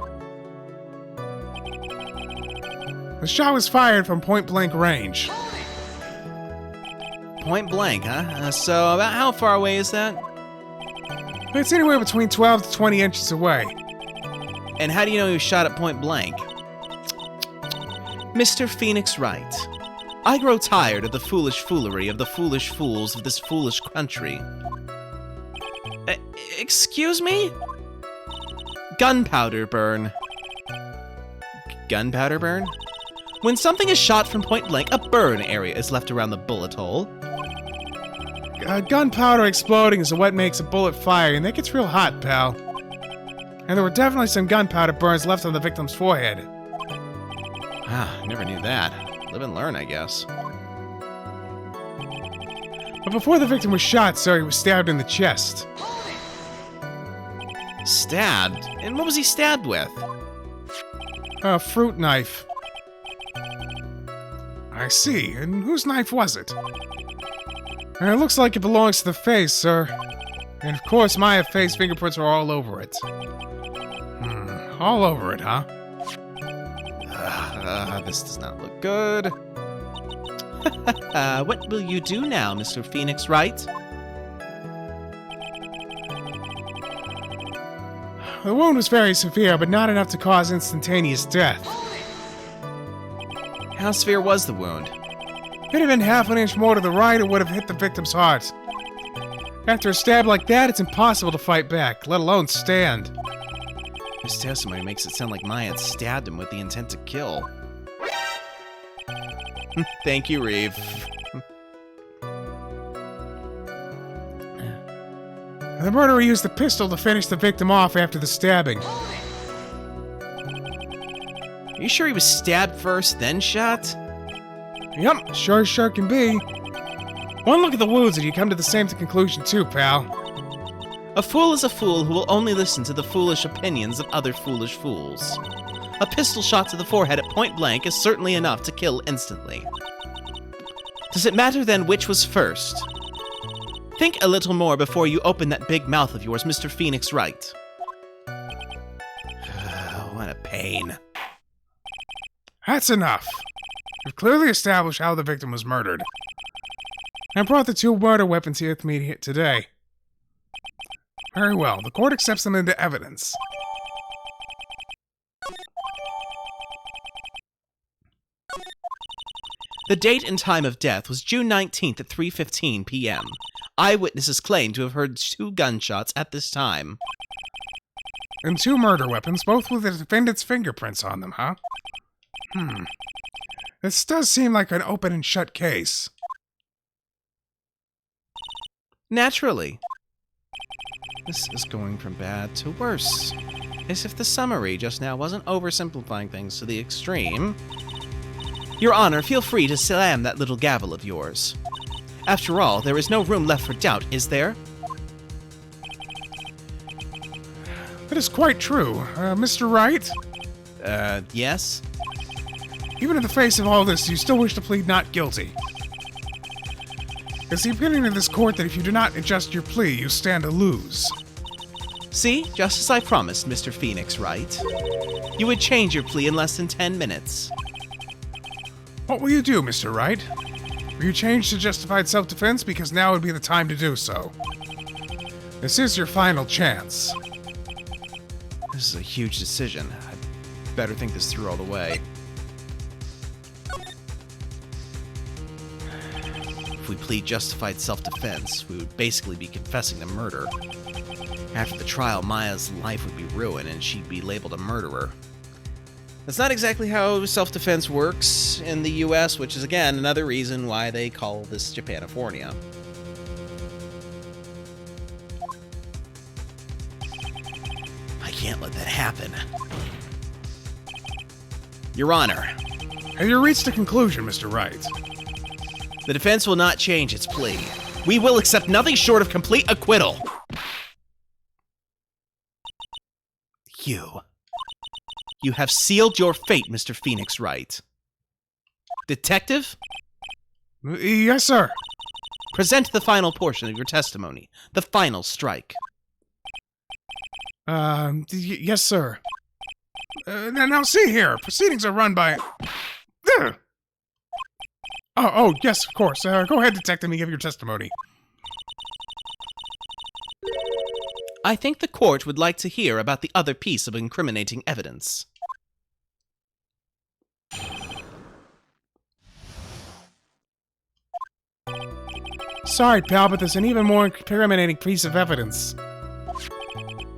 The shot was fired from point-blank range. Point blank, huh? So about how far away is that? It's anywhere between 12 to 20 inches away. And how do you know he was shot at point blank? Mr. Phoenix Wright, I grow tired of the foolish foolery of the foolish fools of this foolish country. Excuse me? Gunpowder burn. Gunpowder burn? When something is shot from point blank, a burn area is left around the bullet hole. Gunpowder exploding is what makes a bullet fire, and that gets real hot, pal. And there were definitely some gunpowder burns left on the victim's forehead. Ah, never knew that. Live and learn, I guess. But before the victim was shot, sir, he was stabbed in the chest. Stabbed? And what was he stabbed with? A fruit knife. I see. And whose knife was it? It looks like it belongs to the face, sir. And of course, my face fingerprints are all over it. All over it, huh? This does not look good. What will you do now, Mr. Phoenix Wright? The wound was very severe, but not enough to cause instantaneous death. How severe was the wound? If it had been half an inch more to the right, it would have hit the victim's heart. After a stab like that, it's impossible to fight back, let alone stand. This testimony makes it sound like Maya had stabbed him with the intent to kill. Thank you, Reeve. The murderer used the pistol to finish the victim off after the stabbing. Are you sure he was stabbed first, then shot? Yep, sure can be. One look at the wounds and you come to the same conclusion too, pal. A fool is a fool who will only listen to the foolish opinions of other foolish fools. A pistol shot to the forehead at point blank is certainly enough to kill instantly. Does it matter then which was first? Think a little more before you open that big mouth of yours, Mr. Phoenix Wright. What a pain. That's enough. We've clearly established how the victim was murdered. I brought the two murder weapons here with me today. Very well, the court accepts them into evidence. The date and time of death was June 19th at 3:15 p.m. Eyewitnesses claim to have heard 2 gunshots at this time. And 2 murder weapons, both with the defendant's fingerprints on them, huh? This does seem like an open and shut case. Naturally. This is going from bad to worse. As if the summary just now wasn't oversimplifying things to the extreme. Your Honor, feel free to slam that little gavel of yours. After all, there is no room left for doubt, is there? That is quite true. Mr. Wright? Yes? Even in the face of all this, you still wish to plead not guilty. It's the opinion of this court that if you do not adjust your plea, you stand to lose. See? Just as I promised, Mr. Phoenix Wright. You would change your plea in less than 10 minutes. What will you do, Mr. Wright? Will you change to justified self-defense because now would be the time to do so? This is your final chance. This is a huge decision. I'd better think this through all the way. If we plead justified self-defense, we would basically be confessing to murder. After the trial, Maya's life would be ruined and she'd be labeled a murderer. That's not exactly how self-defense works in the US, which is again another reason why they call this Japanifornia. I can't let that happen. Your Honor. Have you reached a conclusion, Mr. Wright? The defense will not change its plea. We will accept nothing short of complete acquittal. You have sealed your fate, Mr. Phoenix Wright. Detective? Yes, sir. Present the final portion of your testimony. The final strike. Yes, sir. Now see here. Proceedings are run by... Oh, yes, of course. Go ahead, detective, and give your testimony. I think the court would like to hear about the other piece of incriminating evidence. Sorry, pal, but there's an even more incriminating piece of evidence.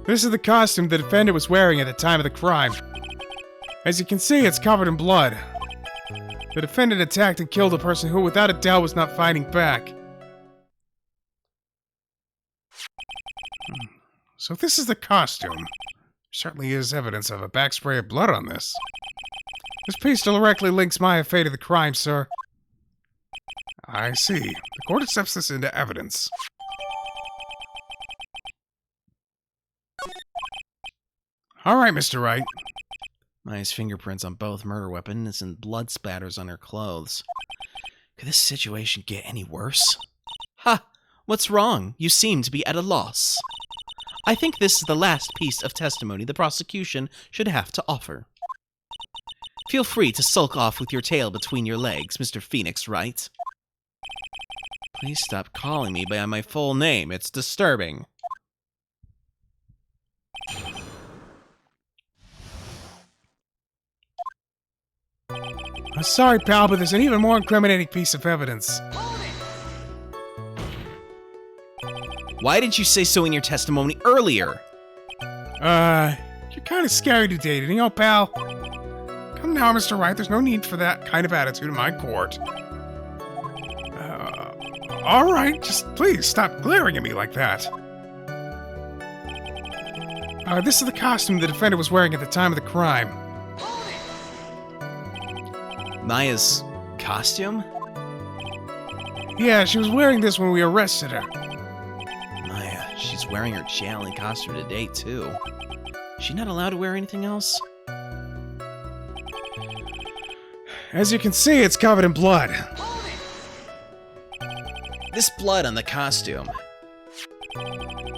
This is the costume the defendant was wearing at the time of the crime. As you can see, it's covered in blood. The defendant attacked and killed a person who, without a doubt, was not fighting back. So this is the costume. Certainly is evidence of a backspray of blood on this. This piece directly links Maya Fey to the crime, sir. I see. The court accepts this into evidence. All right, Mr. Wright. Maya's fingerprints on both murder weapons and blood spatters on her clothes. Could this situation get any worse? Ha! What's wrong? You seem to be at a loss. I think this is the last piece of testimony the prosecution should have to offer. Feel free to sulk off with your tail between your legs, Mr. Phoenix Wright. Please stop calling me by my full name. It's disturbing. I'm sorry, pal, but there's an even more incriminating piece of evidence. Why didn't you say so in your testimony earlier? You're kind of scary today, you know, pal? Come now, Mr. Wright, there's no need for that kind of attitude in my court. Alright, just please stop glaring at me like that. This is the costume the defendant was wearing at the time of the crime. Maya's costume? Yeah, she was wearing this when we arrested her. Maya, she's wearing her channeling costume today, too. Is she not allowed to wear anything else? As you can see, it's covered in blood. This blood on the costume.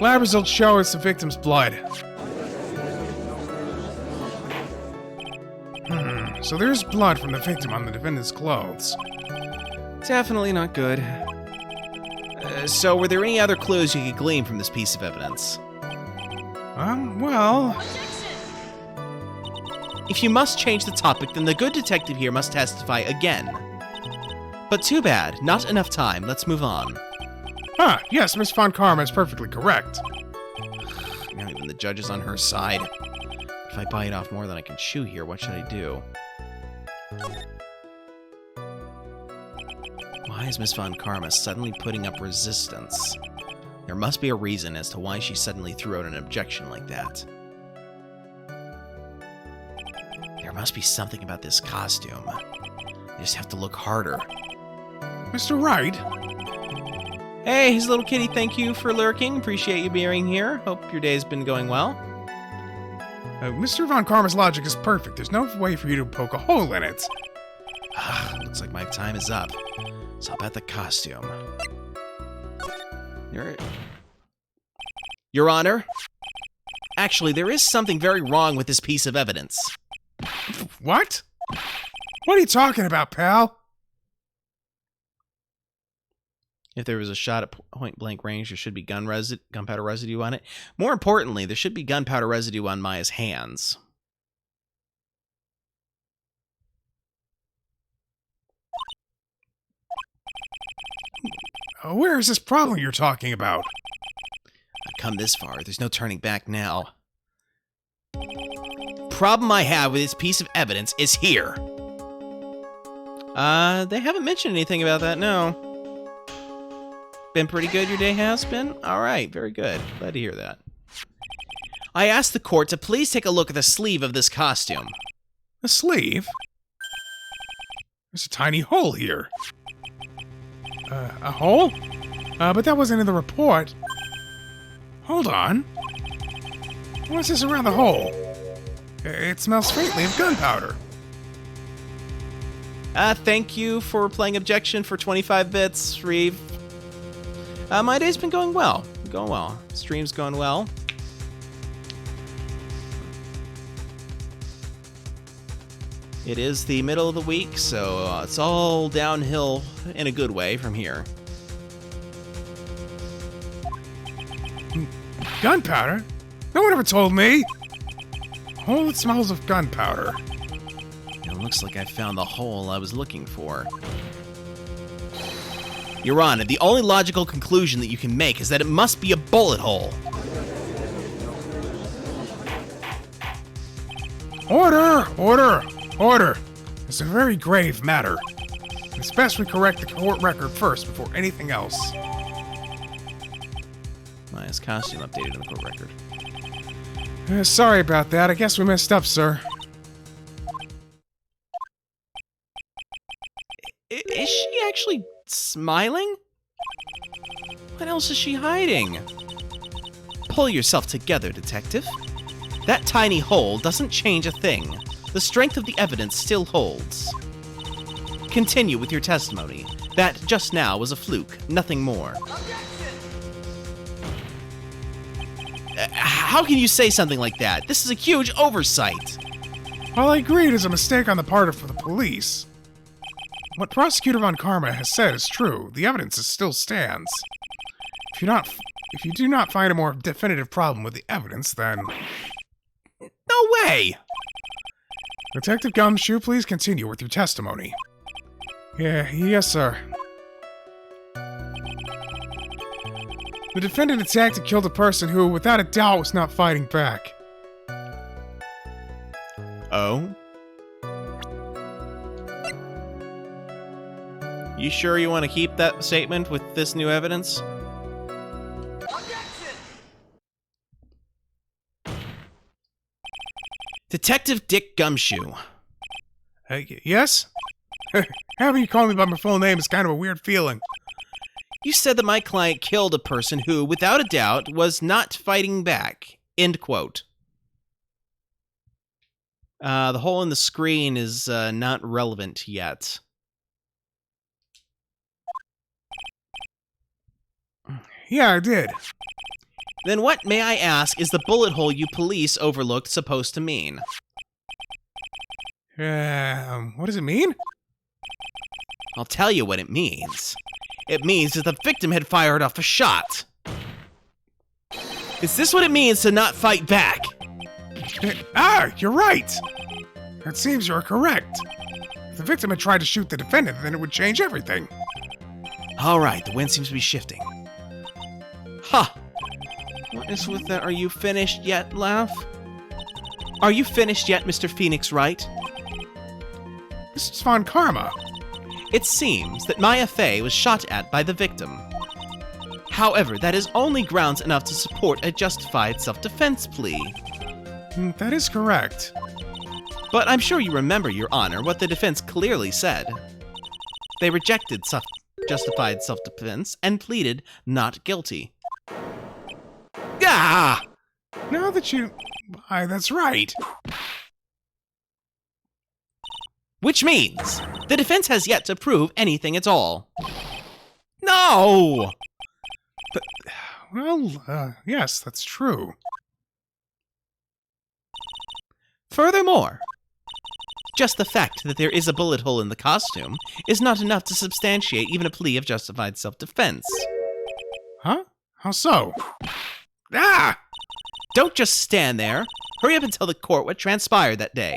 Lab results show it's the victim's blood. So there's blood from the victim on the defendant's clothes. Definitely not good. So were there any other clues you could glean from this piece of evidence? Well... If you must change the topic, then the good detective here must testify again. But too bad, not enough time. Let's move on. Yes, Miss Von Karma is perfectly correct. Not even the judge is on her side. If I bite off more than I can chew here, what should I do? Why is Miss Von Karma suddenly putting up resistance? There must be a reason as to why she suddenly threw out an objection like that. There must be something about this costume. I just have to look harder. Mr. Wright? Hey, his little kitty, thank you for lurking. Appreciate you being here. Hope your day's been going well. Mr. Von Karma's logic is perfect. There's no way for you to poke a hole in it. Looks like my time is up. It's all about the costume. Your Honor? Actually, there is something very wrong with this piece of evidence. What? What are you talking about, pal? If there was a shot at point-blank range, there should be gunpowder residue on it. More importantly, there should be gunpowder residue on Maya's hands. Where is this problem you're talking about? I've come this far. There's no turning back now. Problem I have with this piece of evidence is here. They haven't mentioned anything about that, no. Been pretty good your day has been? Alright, very good. Glad to hear that. I asked the court to please take a look at the sleeve of this costume. A sleeve? There's a tiny hole here. A hole? But that wasn't in the report. Hold on. What's this around the hole? It smells faintly of gunpowder. Thank you for playing objection for 25 bits, Reeve. My day's been going well. Going well. Stream's going well. It is the middle of the week, so it's all downhill in a good way from here. Gunpowder? No one ever told me! Hole that smells of gunpowder. It looks like I found the hole I was looking for. Your Honor, the only logical conclusion that you can make is that it must be a bullet hole. Order! Order! Order! It's a very grave matter. It's best we correct the court record first before anything else. His costume updated in the court record. Sorry about that. I guess we messed up, sir. Is she actually smiling? What else is she hiding? Pull yourself together, detective. That tiny hole doesn't change a thing. The strength of the evidence still holds. Continue with your testimony. That just now was a fluke, nothing more. How can you say something like that? This is a huge oversight. Well, I agree it is a mistake on the part of the police. What Prosecutor Von Karma has said is true. The evidence still stands. If you do not find a more definitive problem with the evidence, then... No way! Detective Gumshoe, please continue with your testimony. Yes, sir. The defendant attacked and killed a person who, without a doubt, was not fighting back. Oh? You sure you want to keep that statement with this new evidence? Detective Dick Gumshoe. Yes? Having you call me by my full name is kind of a weird feeling. You said that my client killed a person who, without a doubt, was not fighting back. End quote. The hole in the screen is not relevant yet. Yeah, I did. Then what, may I ask, is the bullet hole you police overlooked supposed to mean? What does it mean? I'll tell you what it means. It means that the victim had fired off a shot. Is this what it means to not fight back? You're right! It seems you're correct. If the victim had tried to shoot the defendant, then it would change everything. Alright, the wind seems to be shifting. Huh. What is with that? Are you finished yet, laugh? Are you finished yet, Mr. Phoenix Wright? This is Von Karma. It seems that Maya Fey was shot at by the victim. However, that is only grounds enough to support a justified self-defense plea. That is correct. But I'm sure you remember, Your Honor, what the defense clearly said. They rejected justified self-defense and pleaded not guilty. Ah! Now that you... Why, that's right. Which means the defense has yet to prove anything at all. No! But, well, yes, that's true. Furthermore, just the fact that there is a bullet hole in the costume is not enough to substantiate even a plea of justified self-defense. Huh? How so? Ah! Don't just stand there. Hurry up and tell the court what transpired that day.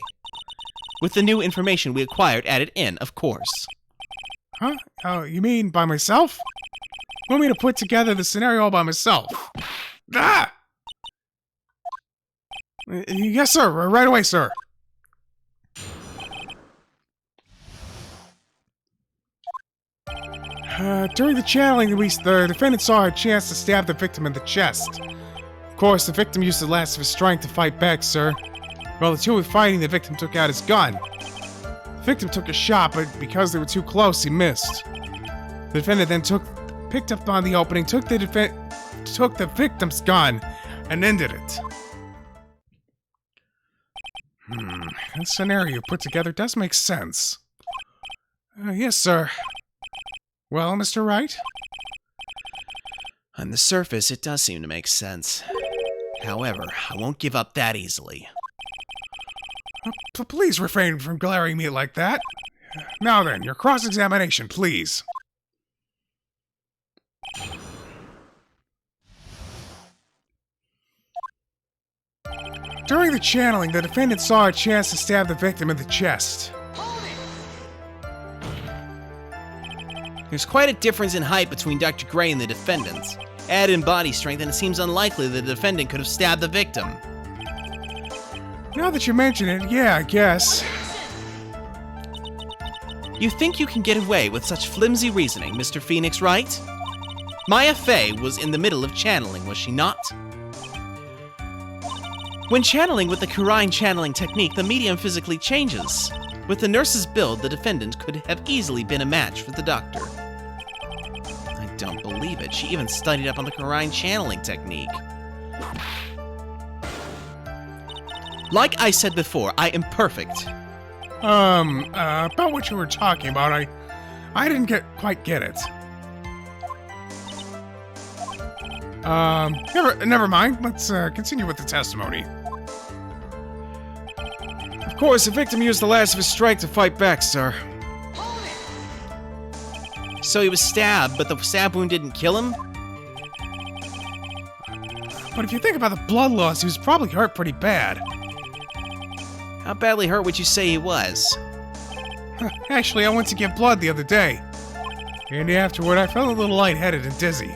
With the new information we acquired added in, of course. Huh? You mean by myself? You want me to put together the scenario all by myself? Ah! Yes, sir. Right away, sir. During the channeling, the defendant saw a chance to stab the victim in the chest. Of course, the victim used the last of his strength to fight back, sir. While the two were fighting, the victim took out his gun. The victim took a shot, but because they were too close, he missed. The defendant then picked up on the opening, took the victim's gun, and ended it. That scenario put together does make sense. Yes, sir. Well, Mr. Wright? On the surface, it does seem to make sense. However, I won't give up that easily. Please refrain from glaring at me like that. Now then, your cross-examination, please. During the channeling, the defendant saw a chance to stab the victim in the chest. There's quite a difference in height between Dr. Gray and the defendant. Add in body strength, and it seems unlikely the defendant could have stabbed the victim. Now that you mention it, yeah, I guess. You think you can get away with such flimsy reasoning, Mr. Phoenix, Wright? Maya Fey was in the middle of channeling, was she not? When channeling with the Kurine channeling technique, the medium physically changes. With the nurse's build, the defendant could have easily been a match for the doctor. I don't believe it. She even studied up on the Kurine channeling technique. Like I said before, I am perfect. About what you were talking about, I didn't quite get it. Never mind. Let's continue with the testimony. Of course, the victim used the last of his strength to fight back, sir. So he was stabbed, but the stab wound didn't kill him? But if you think about the blood loss, he was probably hurt pretty bad. How badly hurt would you say he was? Actually, I went to give blood the other day. And afterward, I felt a little lightheaded and dizzy.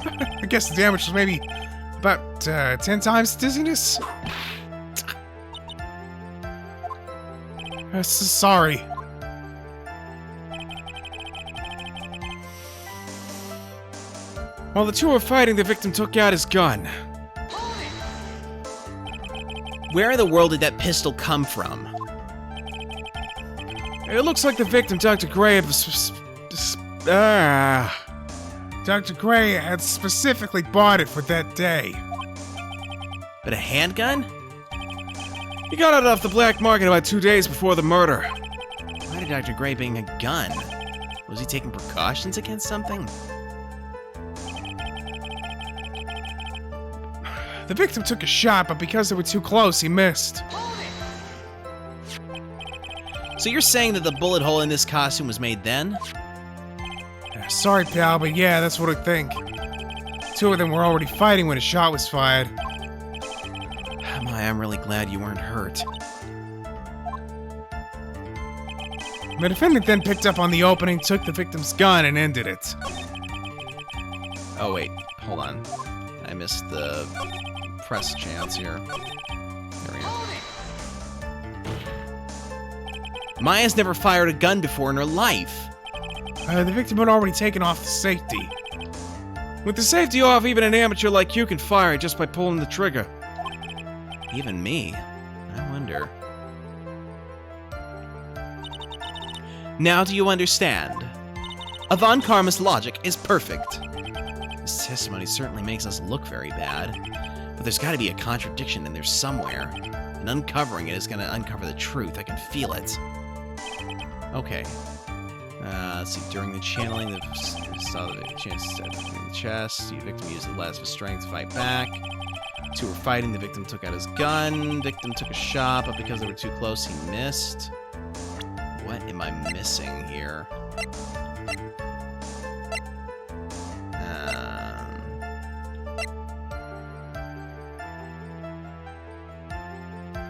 I guess the damage was maybe about 10 times dizziness. Sorry. While the two were fighting, the victim took out his gun. Where in the world did that pistol come from? It looks like the victim, Dr. Gray, Dr. Gray had specifically bought it for that day. But a handgun? He got it off the black market about 2 days before the murder. Why did Dr. Gray bring a gun? Was he taking precautions against something? The victim took a shot, but because they were too close, he missed. So you're saying that the bullet hole in this costume was made then? Sorry, pal, but yeah, that's what I think. Two of them were already fighting when a shot was fired. I'm really glad you weren't hurt. The defendant then picked up on the opening, took the victim's gun, and ended it. Oh wait, hold on. I missed the press chance here. There we go. Maya's never fired a gun before in her life. The victim had already taken off the safety. With the safety off, even an amateur like you can fire it just by pulling the trigger. Even me? I wonder. Now do you understand? Von Karma's logic is perfect. This testimony certainly makes us look very bad, but there's got to be a contradiction in there somewhere, and uncovering it is going to uncover the truth. I can feel it. Okay. Let's see. During the channeling, saw the chance to stab in the chest. The victim used the last of his strength to fight back. Two were fighting. The victim took out his gun. Victim took a shot, but because they were too close, he missed. What am I missing here?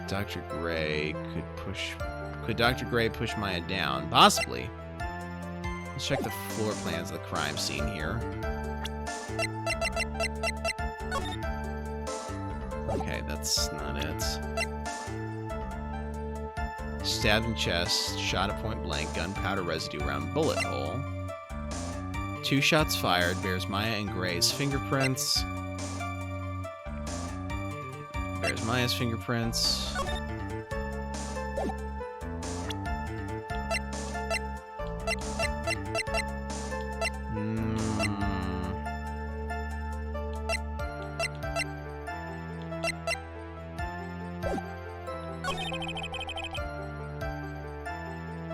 Dr. Gray could Dr. Gray push Maya down? Possibly. Let's check the floor plans of the crime scene here. Okay, that's not it. Stabbed in chest, shot at point blank, gunpowder residue around bullet hole. 2 shots fired, bears Maya and Gray's fingerprints. Bears Maya's fingerprints.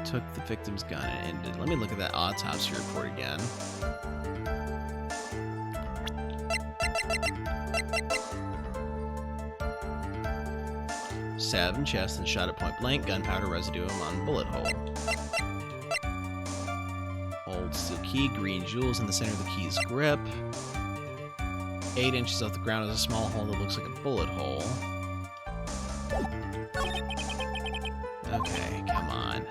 Took the victim's gun and ended. Let me look at that autopsy report again. Stabbed in chest and shot at point blank, gunpowder residue on bullet hole. Old steel key, green jewels in the center of the key's grip. 8 inches off the ground is a small hole that looks like a bullet hole. Okay, come on.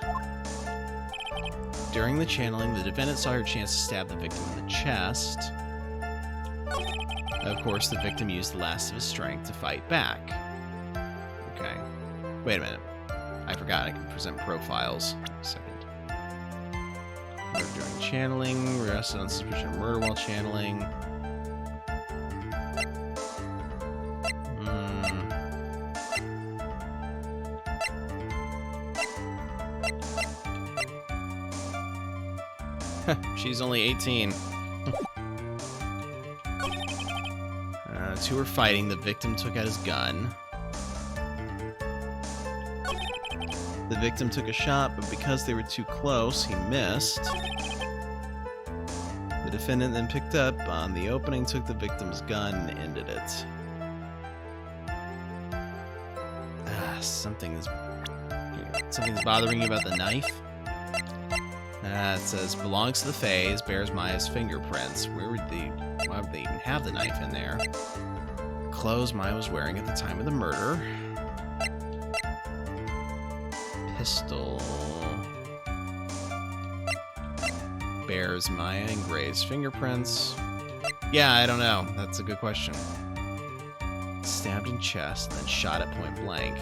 During the channeling, the defendant saw her chance to stab the victim in the chest. Of course, the victim used the last of his strength to fight back. Okay. Wait a minute. I forgot I can present profiles. A second. Murder during channeling. Arrested on suspicion of murder while channeling. She's only 18. Two were fighting. The victim took out his gun. The victim took a shot, but because they were too close, he missed. The defendant then picked up on the opening, took the victim's gun, and ended it. Something's bothering you about the knife? It says, belongs to the Fays, bears Maya's fingerprints. Why would they even have the knife in there? Clothes Maya was wearing at the time of the murder. Pistol. Bears Maya and Gray's fingerprints. Yeah, I don't know. That's a good question. Stabbed in chest, then shot at point blank.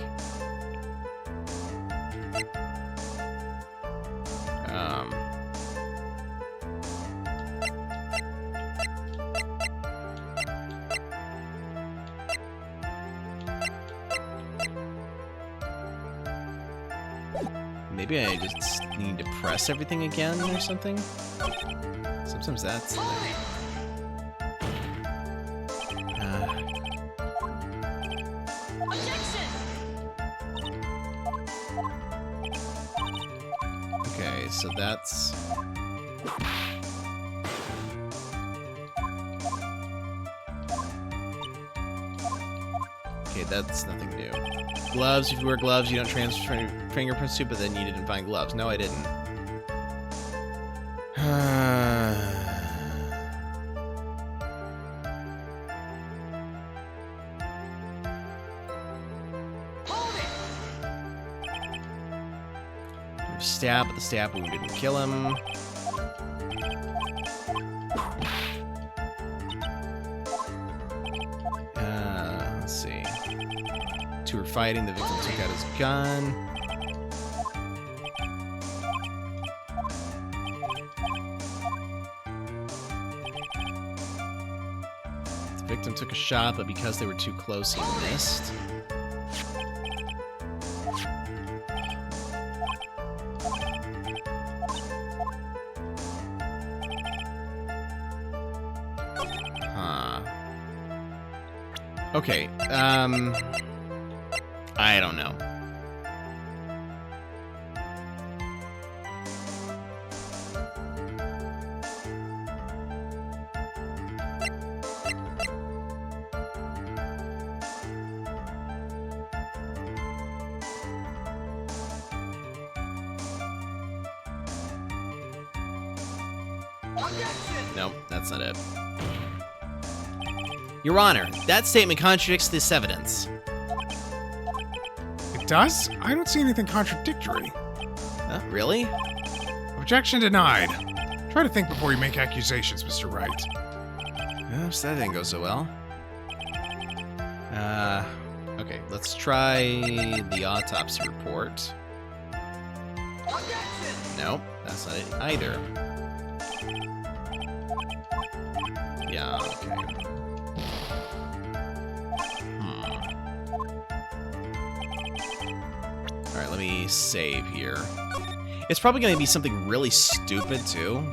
Maybe I just need to press everything again or something? Sometimes that's... Okay, so that's... Okay, that's nothing new. Gloves, if you wear gloves, you don't transfer fingerprints to, but then you didn't find gloves. No, I didn't. Stab, but the stab wound didn't kill him. Let's see. Two were fighting, the victim took out his gun. The victim took a shot, but because they were too close, he missed. Okay, I don't know. Nope, that's not it. Your Honor, that statement contradicts this evidence. It does? I don't see anything contradictory. Really? Objection denied. Try to think before you make accusations, Mr. Wright. Oops, that didn't go so well. Okay, let's try the autopsy report. Nope, that's not it either. Yeah, okay. Alright, let me save here. It's probably going to be something really stupid, too.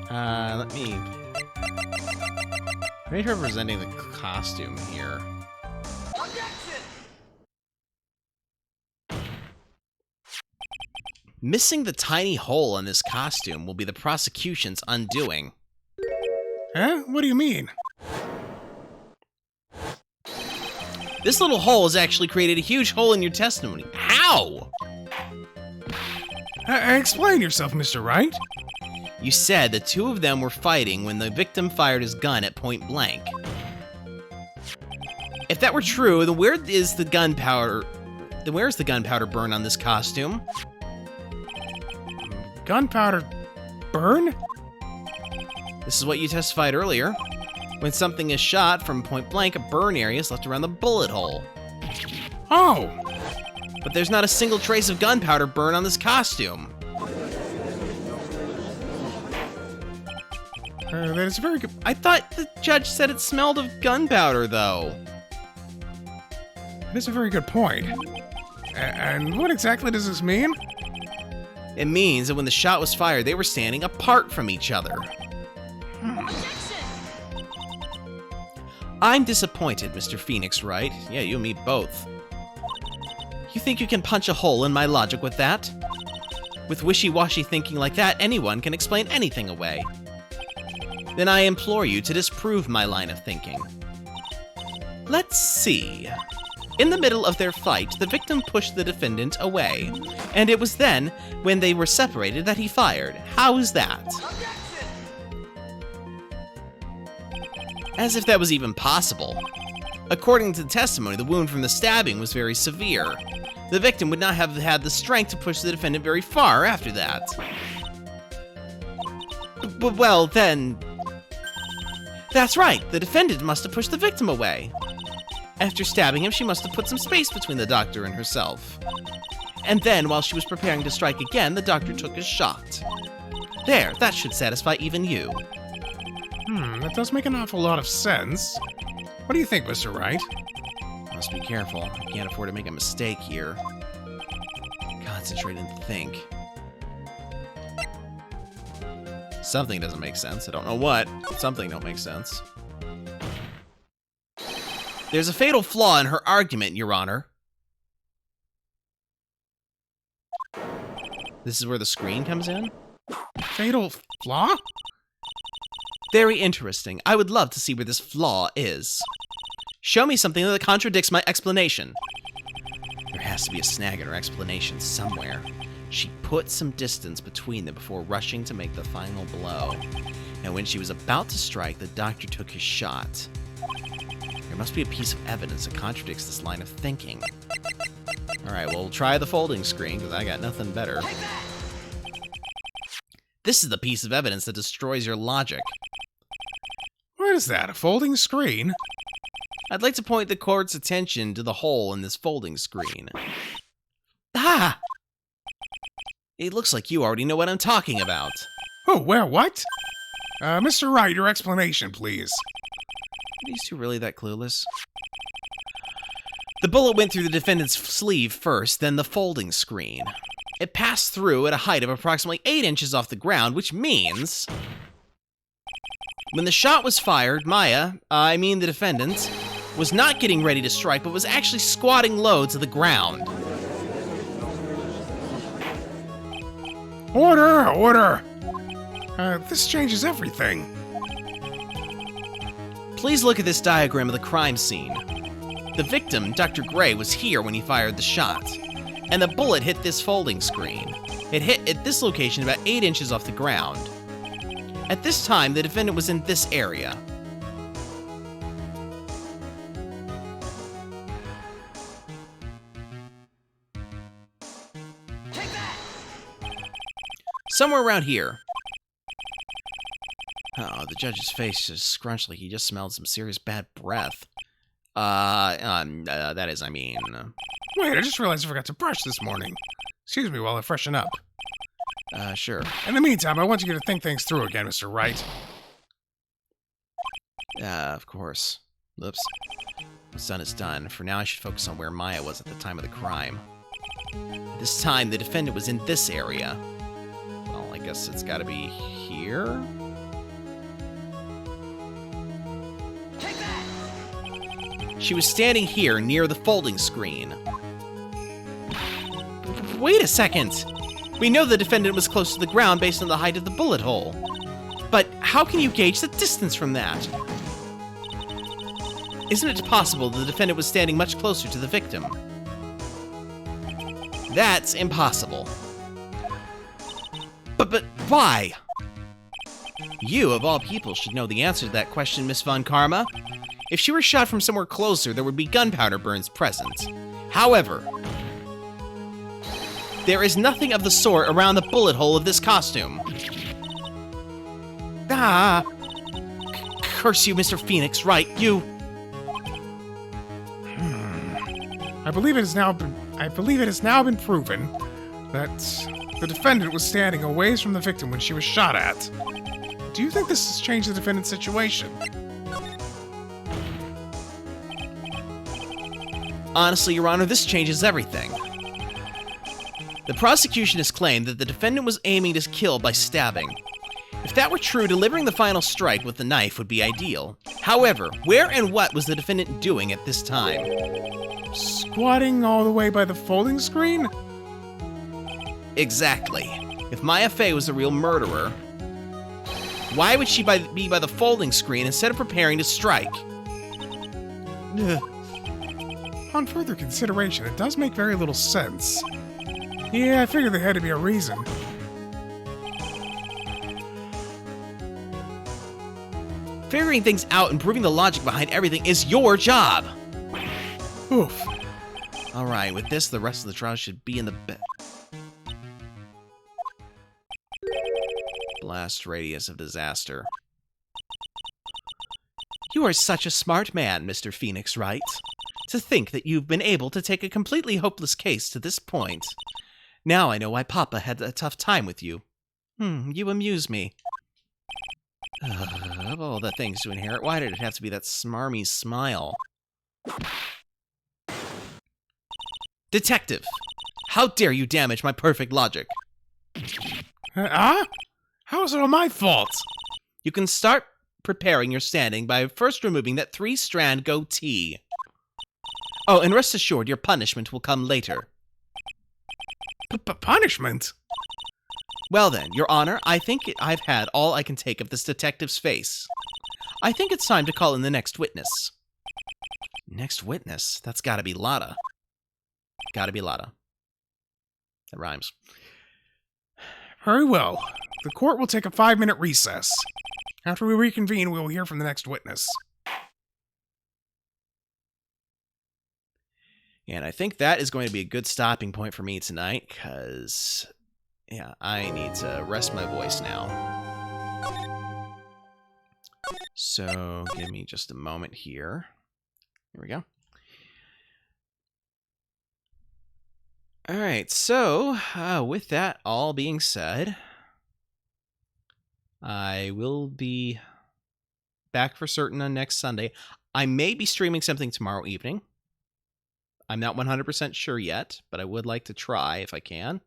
Let me representing the costume here. Missing the tiny hole in this costume will be the prosecution's undoing. Huh? What do you mean? This little hole has actually created a huge hole in your testimony. How? Explain yourself, Mr. Wright. You said the two of them were fighting when the victim fired his gun at point blank. If that were true, then where is the gunpowder? Then where is the gunpowder burn on this costume? Gunpowder burn? This is what you testified earlier. When something is shot from point blank, a burn area is left around the bullet hole. Oh! But there's not a single trace of gunpowder burn on this costume. That is very good. I thought the judge said it smelled of gunpowder, though. That is a very good point. And what exactly does this mean? It means that when the shot was fired, they were standing apart from each other. I'm disappointed, Mr. Phoenix Wright. Yeah, you and me both. You think you can punch a hole in my logic with that? With wishy-washy thinking like that, anyone can explain anything away. Then I implore you to disprove my line of thinking. Let's see. In the middle of their fight, the victim pushed the defendant away, and it was then, when they were separated, that he fired. How is that? As if that was even possible. According to the testimony, the wound from the stabbing was very severe. The victim would not have had the strength to push the defendant very far after that. Well, then... That's right, the defendant must have pushed the victim away. After stabbing him, she must have put some space between the doctor and herself. And then, while she was preparing to strike again, the doctor took a shot. There, that should satisfy even you. That does make an awful lot of sense. What do you think, Mr. Wright? Must be careful. I can't afford to make a mistake here. Concentrate and think. Something doesn't make sense. I don't know what, but something don't make sense. There's a fatal flaw in her argument, Your Honor. This is where the screen comes in? Fatal flaw? Very interesting. I would love to see where this flaw is. Show me something that contradicts my explanation. There has to be a snag in her explanation somewhere. She put some distance between them before rushing to make the final blow. And when she was about to strike, the doctor took his shot. There must be a piece of evidence that contradicts this line of thinking. Alright, well, we'll try the folding screen, because I got nothing better. This is the piece of evidence that destroys your logic. What is that, a folding screen? I'd like to point the court's attention to the hole in this folding screen. Ah! It looks like you already know what I'm talking about. Oh, where, what? Mr. Wright, your explanation, please. Are these two really that clueless? The bullet went through the defendant's sleeve first, then the folding screen. It passed through at a height of approximately 8 inches off the ground, which means... When the shot was fired, Maya, the defendant, was not getting ready to strike, but was actually squatting low to the ground. Order! Order! This changes everything. Please look at this diagram of the crime scene. The victim, Dr. Gray, was here when he fired the shot, and the bullet hit this folding screen. It hit at this location about 8 inches off the ground. At this time, the defendant was in this area. Somewhere around here. Oh, the judge's face is scrunched like he just smelled some serious bad breath. Wait, I just realized I forgot to brush this morning. Excuse me while I freshen up. Sure. In the meantime, I want you to think things through again, Mr. Wright. Of course. Oops. What's done is done. For now, I should focus on where Maya was at the time of the crime. This time, the defendant was in this area. Well, I guess it's gotta be here? She was standing here near the folding screen. Wait a second! We know the defendant was close to the ground based on the height of the bullet hole. But how can you gauge the distance from that? Isn't it possible the defendant was standing much closer to the victim? That's impossible. But why? You, of all people, should know the answer to that question, Miss Von Karma. If she were shot from somewhere closer, there would be gunpowder burns present. However, there is nothing of the sort around the bullet hole of this costume. Curse you, Mr. Phoenix, Wright, you... I believe it has now been proven that the defendant was standing a ways from the victim when she was shot at. Do you think this has changed the defendant's situation? Honestly, Your Honor, this changes everything. The prosecution has claimed that the defendant was aiming to kill by stabbing. If that were true, delivering the final strike with the knife would be ideal. However, where and what was the defendant doing at this time? Squatting all the way by the folding screen? Exactly. If Maya Fey was the real murderer, why would she be by the folding screen instead of preparing to strike? On further consideration, it does make very little sense. Yeah, I figured there had to be a reason. Figuring things out and proving the logic behind everything is your job! Oof. Alright, with this, the rest of the trial should be in the blast radius of disaster. You are such a smart man, Mr. Phoenix, Wright. To think that you've been able to take a completely hopeless case to this point. Now I know why Papa had a tough time with you. You amuse me. Of all the things to inherit, why did it have to be that smarmy smile? Detective! How dare you damage my perfect logic? How is it all my fault? You can start preparing your standing by first removing that 3-strand goatee. Oh, and rest assured, your punishment will come later. Punishment? Well then, Your Honor, I think I've had all I can take of this detective's face. I think it's time to call in the next witness. Next witness? That's gotta be Lotta. Gotta be Lotta. That rhymes. Very well. The court will take a 5-minute recess. After we reconvene, we will hear from the next witness. And I think that is going to be a good stopping point for me tonight, because, yeah, I need to rest my voice now. So, give me just a moment here. Here we go. Alright, so, with that all being said, I will be back for certain on next Sunday. I may be streaming something tomorrow evening. I'm not 100% sure yet, but I would like to try if I can.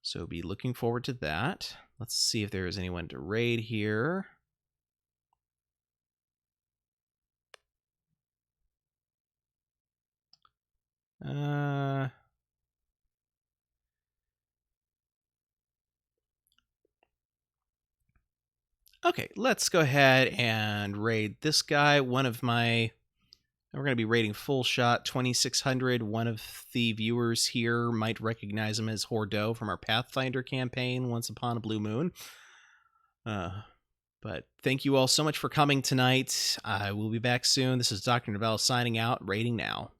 So be looking forward to that. Let's see if there is anyone to raid here. Okay, let's go ahead and raid this guy. We're going to be raiding Full Shot 2600. One of the viewers here might recognize him as Hordeau from our Pathfinder campaign, Once Upon a Blue Moon. But thank you all so much for coming tonight. I will be back soon. This is Dr. Novelle signing out, raiding now.